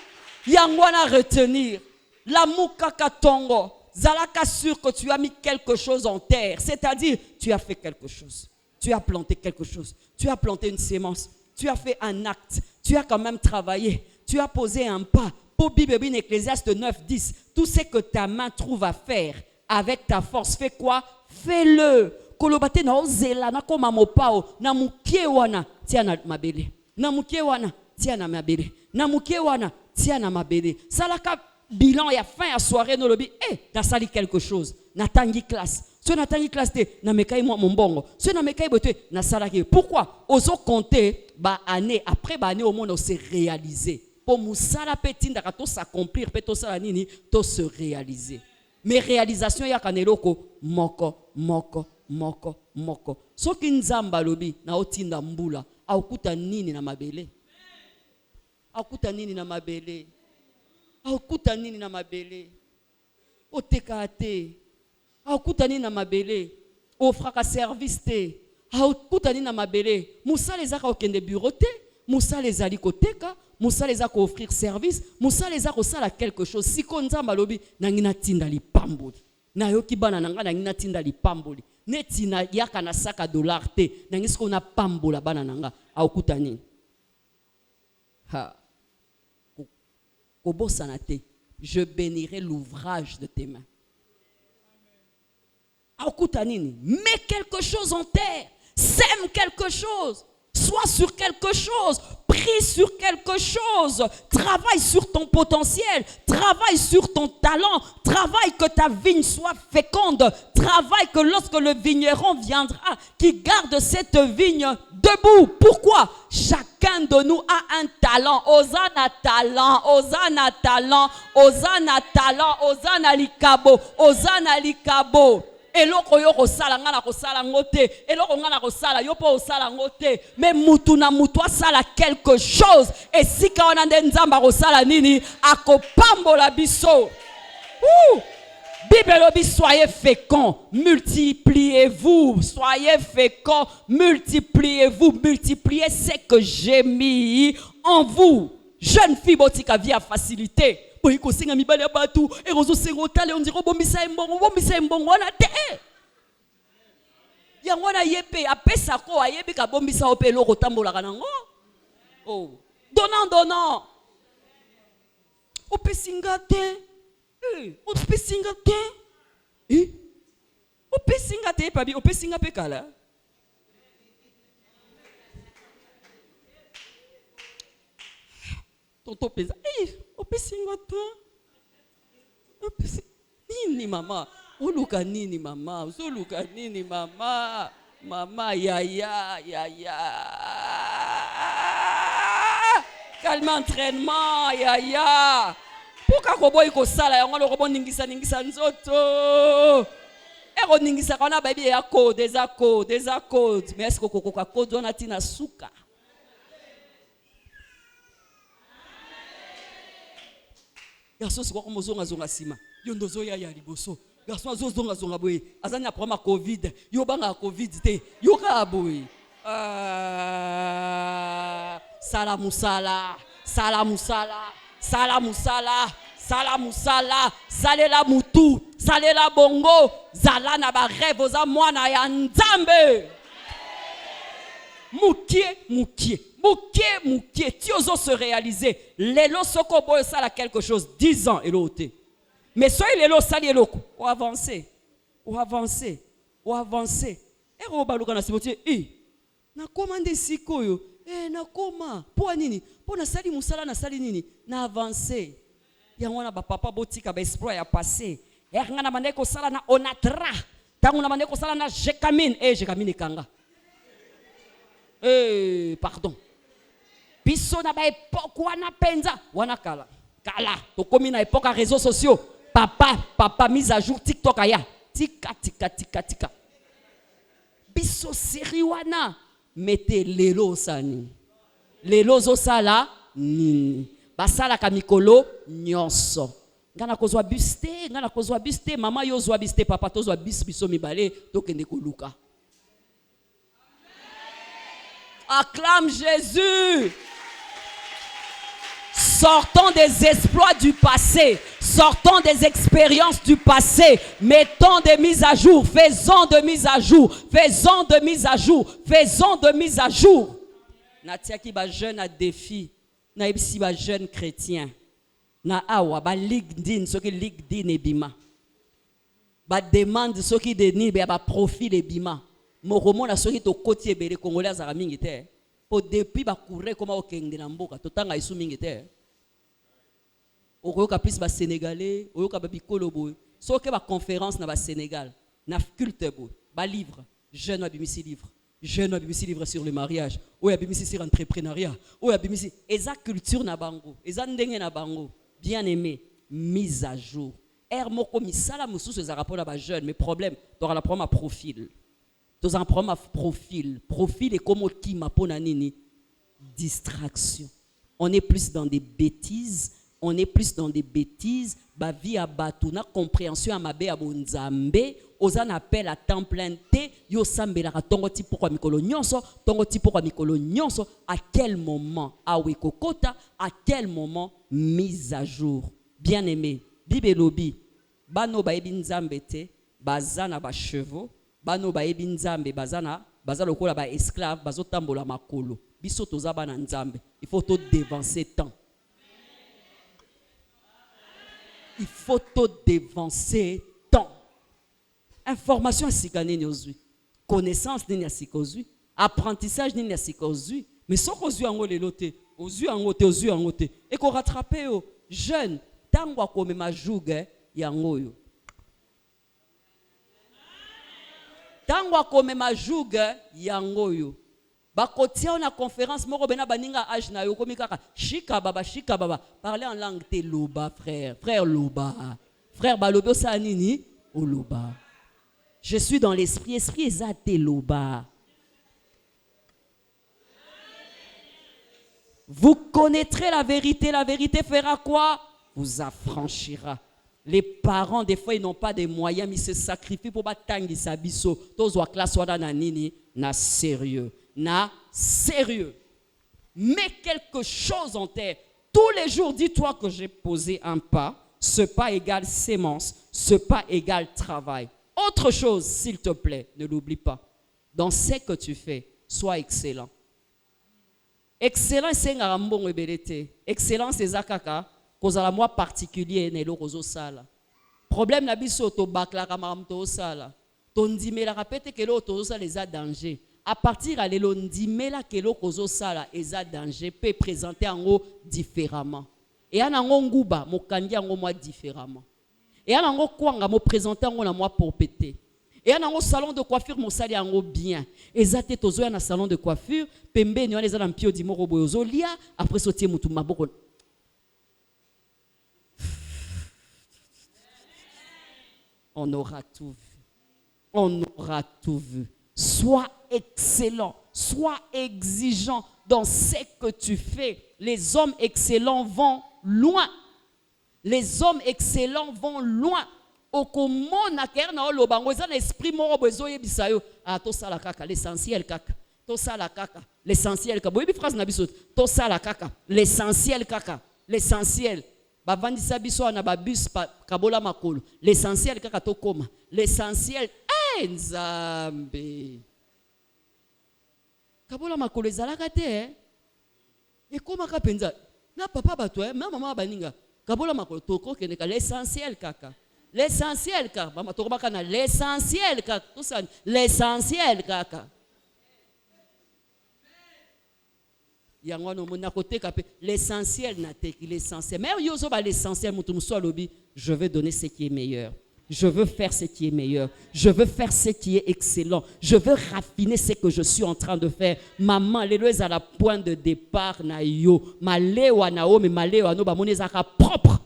Yangwana retenir. L'amour kakatongo. Zalaka sûr que tu as mis quelque chose en terre. C'est-à-dire, tu as fait quelque chose. Tu as planté quelque chose. Tu as planté une sémence. Tu as fait un acte. Tu as quand même travaillé. Tu as posé un pas. Pour Bible, Ecclésiaste 9, 10. Tout ce que ta main trouve à faire avec ta force, fais quoi? Fais-le. Kolobate na ozela na koma mopao na mukie wana tia na mabele. Na mukie wana tia na mabele. Na mukie wana tia na mabele. Salaka bilan ya fin à soirée no lobi na sali quelque chose. Na tangi classe. Ce na tangi classe te na mekai mo mbongo. Ce na mekai bote na salaki. Pourquoi? Ozo compter ba année après ba année au monde se réaliser. Pour musala petinda ka to s'accomplir pe to sala nini to se réaliser. Mais réalisation ya kaneloko moko. Soki nzamba lobi na otinda mbula akuta nini na mabele? Akuta nini na mabele? Akuta nini na mabele? Oteka te. Akuta nini na mabele? Ofraka service te. Akuta nini na mabele? Musa les a okende bureau te. Musa les a likoteka. Musa les a offrir service. Musa les a sala quelque chose. Siko nzamba lobi nangina tinda li pamboli. Na yoki bana nanga nangina tinda li pamboli. Neti na yaka na saka dollar te. Nangisko na pambola bana nanga. Akuta nini? Ha. Kobosana te. Je bénirai l'ouvrage de tes mains. Akuta nini? Mets quelque chose en terre. Sème quelque chose. Sois sur quelque chose, prie sur quelque chose, travaille sur ton potentiel, travaille sur ton talent, travaille que ta vigne soit féconde, travaille que lorsque le vigneron viendra, qu'il garde cette vigne debout. Pourquoi? Chacun de nous a un talent. Osana talent, Osana talent, Osana talent, Osana likabo, Osana likabo. Eloko yo kosala nga na kosala ngote, eloko nga na kosala yo po osala ngote, mais mutu na mutu asala quelque chose, et si ka wana nde nzamba kosala nini akopambola biso. Bible lobi soyez féconds, multipliez-vous, soyez féconds, multipliez-vous, multipliez ce que j'ai mis en vous. Jeune fille botika via facilité. Boy ko singa mibale abatu e rozo sengo tale on diro bombisa embongo wana te. Yango na yepe apesa ko ayebi ka bombisa opelo ko tambola kanango. Oh, donnant. Opesinga te. Opesinga te. Opesinga te pabi opesinga pe kala. Tonto pesa. Opesinga te. Nini mama? Oluka nini mama? Oluka nini mama? Mama ya. Calme entraînement ya. Pourquoi koboy ko sala yango lo kobo ningisa nzoto? Ero ningisa kana baby ya code, des accords. Mais est-ce que kokoka code on atina suka? Garçon c'est quoi comme zonga sima. Yo ndozo ya liboso. Garçon zonga boy. Azani a problème Covid. Yo banga Covid te. Yo ka boy. Sala musala. Salela mutu. Salela bongo. Zala na ba rêve oza mwana ya nzambe. Mukie, tu oses se réaliser. Lelo soko boy sala quelque chose, 10 ans et l'autre. Mais soyez lelo sali eloko, ou avancer. Et robaluka na siboti, na commande sikoyo, na koma, po nini? Po na sali musala na sali nini? Na avancer. yango na ba papa botika ba exploit ya passé nga na bandeko sala na onatra tango na bandeko sala na jekamine jekamine kanga pardon biso na ba époque wana penza wana kala tokomi na époque ya réseaux sociaux papa mise à jour TikTok aya tika biso seri wana mete lelo sani lelo zo sala nini basala ka mikolo nyonso ngana kozwa buste mama yo zwa buste papa to zwa biso mibale tokende koluka. Acclame Jésus. Sortons des exploits du passé, sortons des expériences du passé, mettons des mises à jour, faisons de mise à jour, faisons de mise à jour, faisons de mise à jour. Natiaki ba jeune à défi, na ibisi ba jeune chrétien. Na awa ba LinkedIn, ce qui LinkedIn et bima. Ba demande ce qui deni ba profil et bima. Moromo na ce qui to côté bele congolais za mingi te. Po depuis ba courir comme au kende na mboka, to tanga isu mingi te. Okoyoka plus ba sénégalais, oyoka ba bikolo boy. So ke ba conférence na ba Sénégal, na culte boy, ba livre, jeune abimisi livre. Jeune abimisi livre sur le mariage, ou abimisi sur l'entrepreneuriat, ou abimisi eza culture na bango, eza ndenge na bango. Bien aimé, mise à jour. Moko misala mususu eza rapport na ba jeune, mais problème, tu auras la problème à profil. Tu as un problème à profil. Profil est comme qui m'a pona nini distraction. On est plus dans des bêtises. Ba vie à batuna compréhension à ma bé à bonzambe. Ozan appel à temps plein té. Yo sambela ka tongo ti pourquoi mikolo nyonso. Tongo ti pourquoi mikolo nyonso. À quel moment awe kokota? À quel moment mise à jour? Bien aimé. Bibe lobi. Bano ba ebi nzambe te. Bazana ba chevaux. Bano ba ebi nzambe bazana. Bazalo kola ba esclave. Bazo tambola makolo. Biso toza bana nzambe. Il faut tout dévancer temps. Il faut tout dévancer temps. Information à sikane nyozui. Connaissance ni nyasikozui. Apprentissage ni nyasikozui. Mais sans qu'on ango lelote, ozu angote. Et qu'on rattrape yo jeune, tango comme ma jouge yangoyo. Tango comme ma jouge yangoyo. Bakotia na conférence moko bena baninga âge na yo komi kaka shika baba parler en langue te loba frère loba frère balobi sa nini o loba. Je suis dans l'esprit eza te loba. Vous connaîtrez la vérité fera quoi? Vous affranchira. Les parents des fois ils n'ont pas de moyens mais ils se sacrifient pour batangi sabiso tozwa classe wada na nini na sérieux. Mets quelque chose en terre. Tous les jours, dis-toi que j'ai posé un pas. Ce pas égale sémence. Ce pas égale travail. Autre chose, s'il te plaît, ne l'oublie pas. Dans ce que tu fais, sois excellent. Excellent, c'est un bon rebellité. Excellent, c'est zakaka. Cause à la moi particulier, n'est le roseau sala. Problème n'a biso to bakla kamaram to sala. Ton dime la répète que l'autre sala les a danger. À partir de l'ondimela que l'okozo sala eza danger peut présenter en haut différemment. Et en nguba mo kandi en moi différemment. Et en kwanga mo présenter en la moi pour péter. Et en salon de coiffure mo sali en bien. Ezate tozo na salon de coiffure pembe ni les ala mpio di moko boyozo lia après sauter mutu maboko. On aura tout vu. Sois excellent, sois exigeant dans ce que tu fais. Les hommes excellents vont loin. Okomona kerna olobango eza na esprit moko bezo yebisa yo to sala kaka l'essentiel kaka. To sala kaka l'essentiel kaka. Boyebi phrase na biso to sala kaka l'essentiel kaka. L'essentiel bavandisa biso na ba bus kabola makolo. L'essentiel kaka to koma. L'essentiel Nzambe. Kabola makolo ezalaka te e koma ka penza na papa bato na mama baninga kabola makolo toko keneka l'essentiel kaka mama toko bakana l'essentiel kaka tout ça l'essentiel kaka L'essentiel n'a été l'essentiel. Mais l'essentiel, je veux donner ce qui est meilleur. Je veux faire ce qui est meilleur. Je veux faire ce qui est excellent. Je veux raffiner ce que je suis en train de faire. Maman, les lois à la pointe de départ na yo. Maléwa na o, mais maléwa no ba monezaka propre.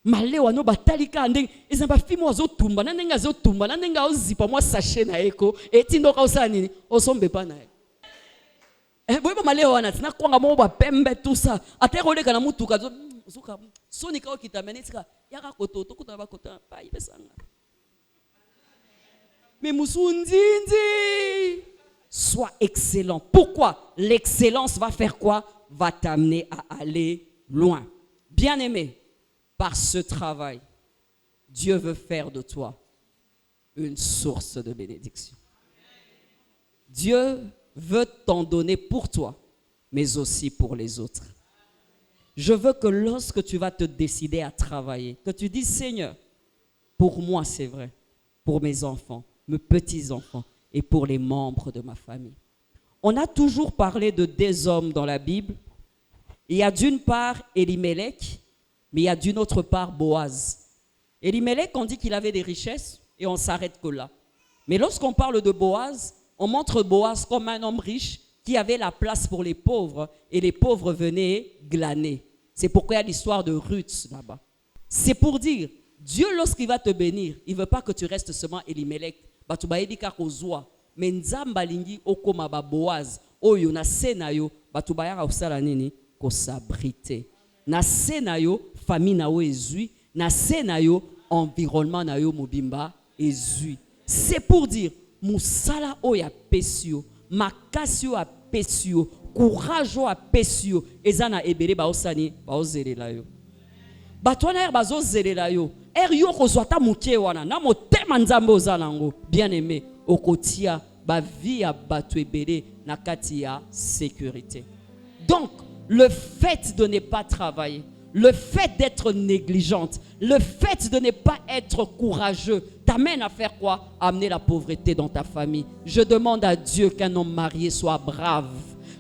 Maléwa no ba talika ndeng. Ezamba fimo azo tumba, nandenga zo tumba, nandenga ozipa moi sachet na eko. Etindo ka osani, osombe pa na. Boye maléwa wana, tina kwanga mo ba pembe tout ça. Ate roleka na mutuka zo zuka. Sonika okitamenetika. Mais sois excellent. Pourquoi? L'excellence va faire quoi? Va t'amener à aller loin. Bien-aimé, par ce travail, Dieu veut faire de toi une source de bénédiction. Dieu veut t'en donner pour toi, mais aussi pour les autres. Je veux que lorsque tu vas te décider à travailler, que tu dises, Seigneur, pour moi c'est vrai, pour mes enfants, mes petits-enfants et pour les membres de ma famille. On a toujours parlé de deux hommes dans la Bible. Il y a d'une part Elimelech, mais il y a d'une autre part Boaz. Elimelech, on dit qu'il avait des richesses et on s'arrête que là. Mais lorsqu'on parle de Boaz, on montre Boaz comme un homme riche qui avait la place pour les pauvres, et les pauvres venaient glaner. C'est pourquoi il y a l'histoire de Ruth là-bas. C'est pour dire, Dieu lorsqu'il va te bénir, il ne veut pas que tu restes seulement Elimelech. Mais nzamba lingi okoma ba Boaz, oyo na senayo, batubaya ka usala nini ko sabrité. Na senayo famille na yo ezui, na senayo environnement na yo mobimba ezui. C'est pour dire, musala oya pesio, makasio a pesio, courage a pesio, ezana ebere ba osani ba ozelela yo. Batwana er bazo zelela yo. Er yo kozwata mukie wana na motema nzambe ozalango. Bien aimé, okotia ba vie a batu ebere na kati ya sécurité. Donc, le fait de ne pas travailler, le fait d'être négligente, le fait de ne pas être courageux t'amène à faire quoi? Amener la pauvreté dans ta famille. Je demande à Dieu qu'un homme marié soit brave.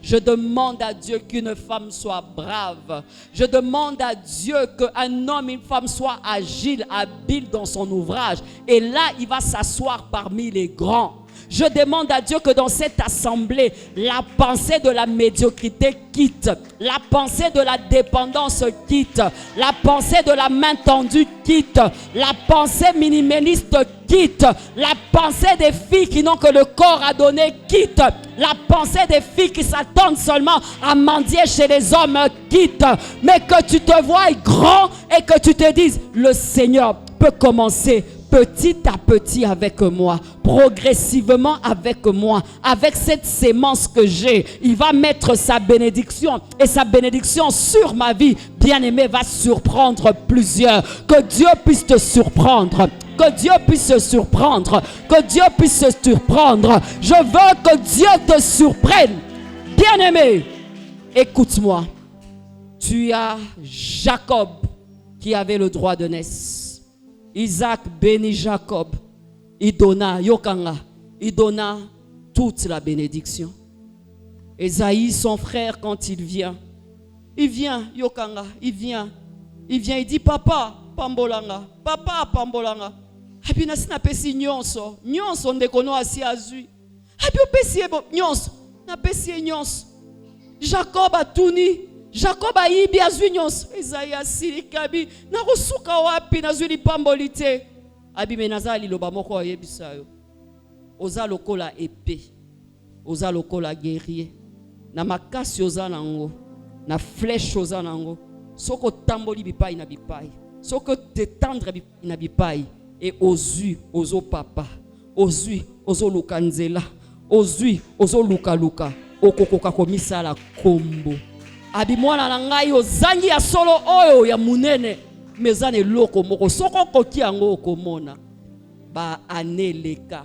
Je demande à Dieu qu'une femme soit brave. Je demande à Dieu qu'un homme et une femme soient agiles, habiles dans son ouvrage. Et là, il va s'asseoir parmi les grands. Je demande à Dieu que dans cette assemblée, la pensée de la médiocrité quitte, la pensée de la dépendance quitte, la pensée de la main tendue quitte, la pensée minimaliste quitte, la pensée des filles qui n'ont que le corps à donner quitte, la pensée des filles qui s'attendent seulement à mendier chez les hommes quitte, mais que tu te vois grand et que tu te dises, le Seigneur peut commencer petit à petit avec moi, progressivement avec moi, avec cette sémence que j'ai, il va mettre sa bénédiction, et sa bénédiction sur ma vie, bien-aimé, va surprendre plusieurs. Que Dieu puisse te surprendre. Que Dieu puisse te surprendre. Que Dieu puisse te surprendre. Je veux que Dieu te surprenne. Bien-aimé, écoute-moi. Tu as Jacob qui avait le droit de naître. Isaac bénit Jacob. Il donna, Yokanga, il donna toute la bénédiction. Esaïe, son frère, quand il vient, Yokanga, il dit, papa, pambolanga, papa, pambolanga. Habi na sina pesi nyonso ndekono asi azui. Habi opesi nyonso, na pesi nyonso. Jacob atuni. Jacob a ibi azui nyonso. Esaïe asirikabi. Na kosuka wapi na zui lipamboli te. Abi menazali loba moko ayebisa yo. Oza lokola épée. Oza lokola guerrier. Na makasi oza nango. Na flèche oza nango. Soko tamboli bipai na bipai. Soko détendre na bipai. Et ozui ozo papa. Ozui ozo lukanzela. Ozui ozo luka. Okokoka komisa la kombo. Abi mwana na ngai ozangi ya solo oyo ya munene mezane loko moko soko koki yango okomona ba aneleka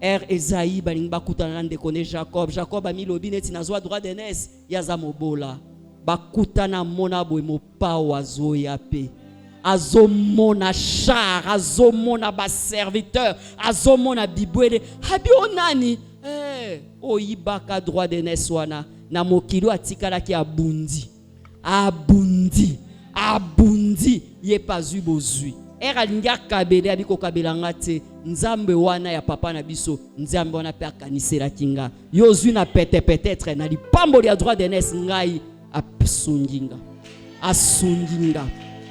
Esaïe balingi bakutana ndeko ne Jacob amilobi neti nazwa droit d'aînesse ya za mobola bakutana mona boye mopawa azoya pe azomona char azomona ba serviteur azomona bibwele abi onani Oyibaka droit de neswana na mokilo atikala ki abundi. Abundi ye pazu bozui. Era linga kabele abiko kabela ngate nzambe wana ya papa na biso nzambe wana pe akanisela kinga yozui na peut-être na lipambo ya droit de nes ngai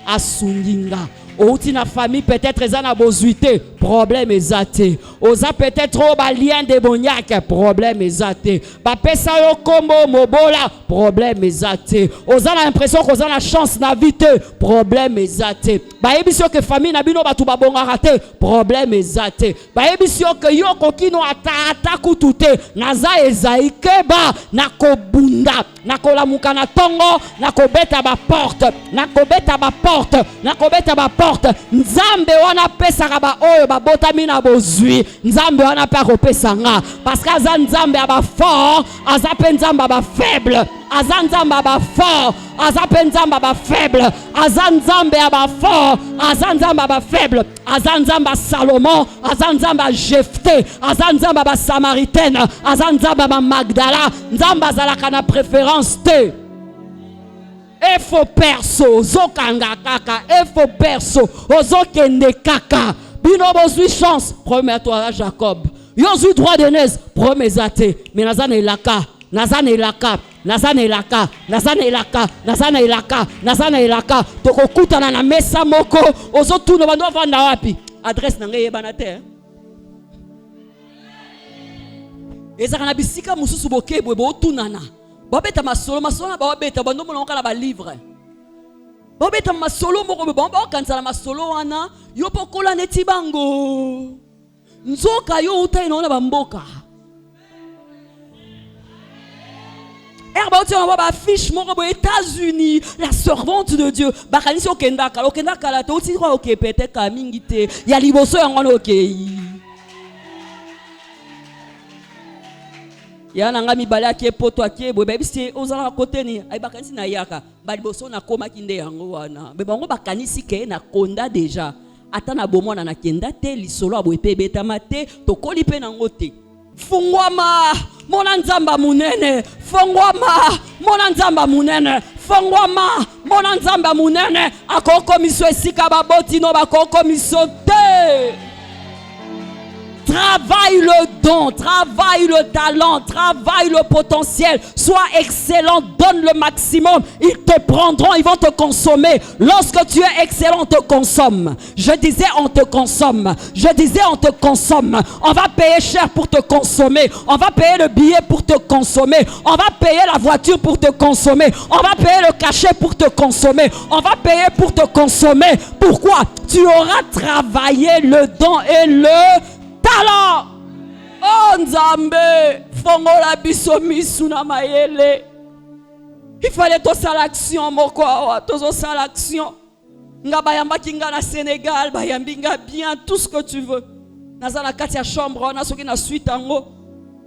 asunginga outi na famille peut-être ezana bozuité problème ezate oza peut-être ba lien démoniaque problème ezate ba pesa yo kombo mobola problème ezate oza na impression ko oza na chance na vie te problème ezate ba yebisio que famille na bino batu babonga raté problème ezate ba yebisio que yo kokino ata kutute naza ezaikeba nakobunda nakolamuka na tongo nakobeta ba porte nzambe wana pesa ba oyo babotami na bozui nzambe wana pe akopesa nga parce que aza nzambe aba fort aza pe nzambe aba faible aza nzambe aba fort aza pe nzambe aba faible aza nzambe aba fort aza nzambe aba faible aza nzambe Salomon aza nzambe Jephthé aza nzambe aba Samaritaine aza nzambe aba Magdala nzambe azalaka na préférence te. Efo perso zokanga kaka efo perso ozokende kaka bino bozui chance premier à toi Jacob yozui droit de nes premier zate mais nazana elaka tokokutana na mesa moko ozotuna bando vanda wapi adresse na ngai yebana te ezaka na bisika mususu bokebwe botunana babeta masolo na babeta bando mona kala ba livre babeta masolo moko ba kansala masolo wana yo pokola neti bango nzoka yo utai na bamboka Herbauti on va affiche moko aux États-Unis la servante de Dieu bakanisi okenda kala to ti crois OK peut-être kamingite ya liboso yango OK ya nanga mibale ake poto ake boye bisi ozala côté ni ay bakanisi na yaka baliboso na koma kinde yango wana be bango bakanisi ke na konda déjà ata na bomona na kenda te lisolo aboye pe betama te tokoli pe nango te fungwama mona nzamba munene fungwama mona nzamba munene fungwama mona nzamba munene akoko miso esika baboti no bakoko miso te. Travaille le don, travaille le talent, travaille le potentiel. Sois excellent, donne le maximum. Ils te prendront, ils vont te consommer. Lorsque tu es excellent, on te consomme. Je disais, on te consomme. On va payer cher pour te consommer. On va payer le billet pour te consommer. On va payer la voiture pour te consommer. On va payer le cachet pour te consommer. On va payer pour te consommer. Pourquoi? Tu auras travaillé le don et le talent. Oh Nzambe, fongola biso misu na mayele. Il fallait to sala action moko tozo sala action. Nga bayamba kinga na Sénégal, bayambinga bien tout ce que tu veux. Nazala kati ya chambre na soki na suite ango.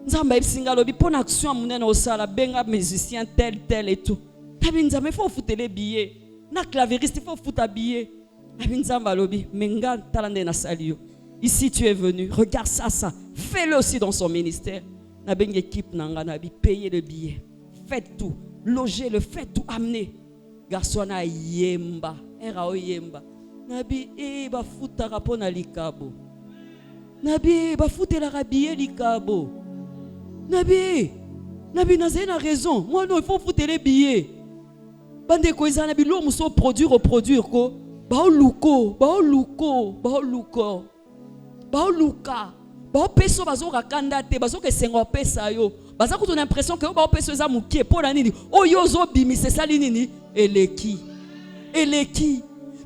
Nzambe bisinga lobi pona action munene o sala benga musicien tel et tout. Tabi Nzambe faut foutre les billets. Na clavieriste faut foutre billet. Tabi Nzambe lobi menga talande na salio. Ici tu es venu, regarde ça. Fais-le aussi dans son ministère. Na bengi équipe nanga na bi payer le billet. Faites tout, logez le, faites tout, amenez. Garçon na yemba, era yemba. Nabi ba futa rapona likabo. Nabi ba futela rabier likabo. Nabi naze na raison. Moi non, il faut foutre les billets. Bande ko izana bi lo muso produire ko. Ba luko. Baoluka baopeso bazoka kanda te bazoka esengo pesa yo baza kuto na impression que baopeso eza mukie po na nini oyo zo bimise sali nini eleki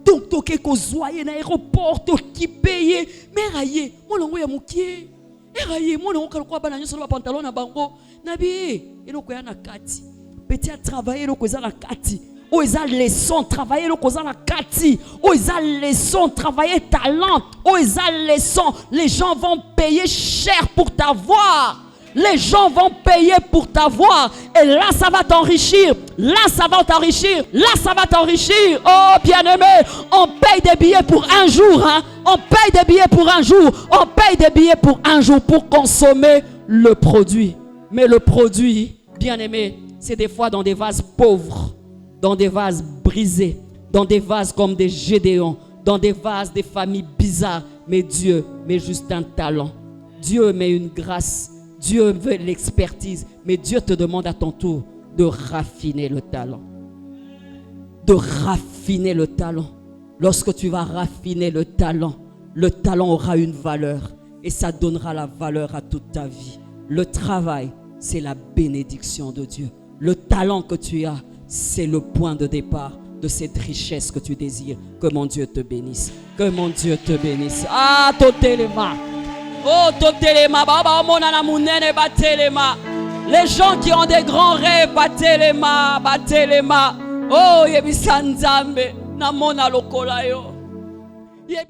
donc toke ko zoye na aéroport to ki payer meraye molongo ya mukie eraye molongo kalko bana nyoso ba pantalon na bango nabi eloko ya na kati petit à travailler eloko eza na kati. Oh, ils ont leçon, travailler le cause la kati. Oh, ils ont leçon, travailler talent. Oh, ils ont leçon. Les gens vont payer cher pour t'avoir. Les gens vont payer pour t'avoir. Et là, ça va t'enrichir. Oh, bien-aimé, on paye des billets pour un jour. Hein? On paye des billets pour un jour pour consommer le produit. Mais le produit, bien aimé, c'est des fois dans des vases pauvres, dans des vases brisés, dans des vases comme des Gédéons, dans des vases des familles bizarres. Mais Dieu met juste un talent. Dieu met une grâce. Dieu veut l'expertise. Mais Dieu te demande à ton tour de raffiner le talent. De raffiner le talent. Lorsque tu vas raffiner le talent aura une valeur. Et ça donnera la valeur à toute ta vie. Le travail, c'est la bénédiction de Dieu. Le talent que tu as, c'est le point de départ de cette richesse que tu désires. Que mon Dieu te bénisse. Que mon Dieu te bénisse. Ah, totelema. Oh, totelema. Baba, monana munene batelema. Les gens qui ont des grands rêves, batelema, batelema. Oh, yebisanzambe. Namona lokola yo.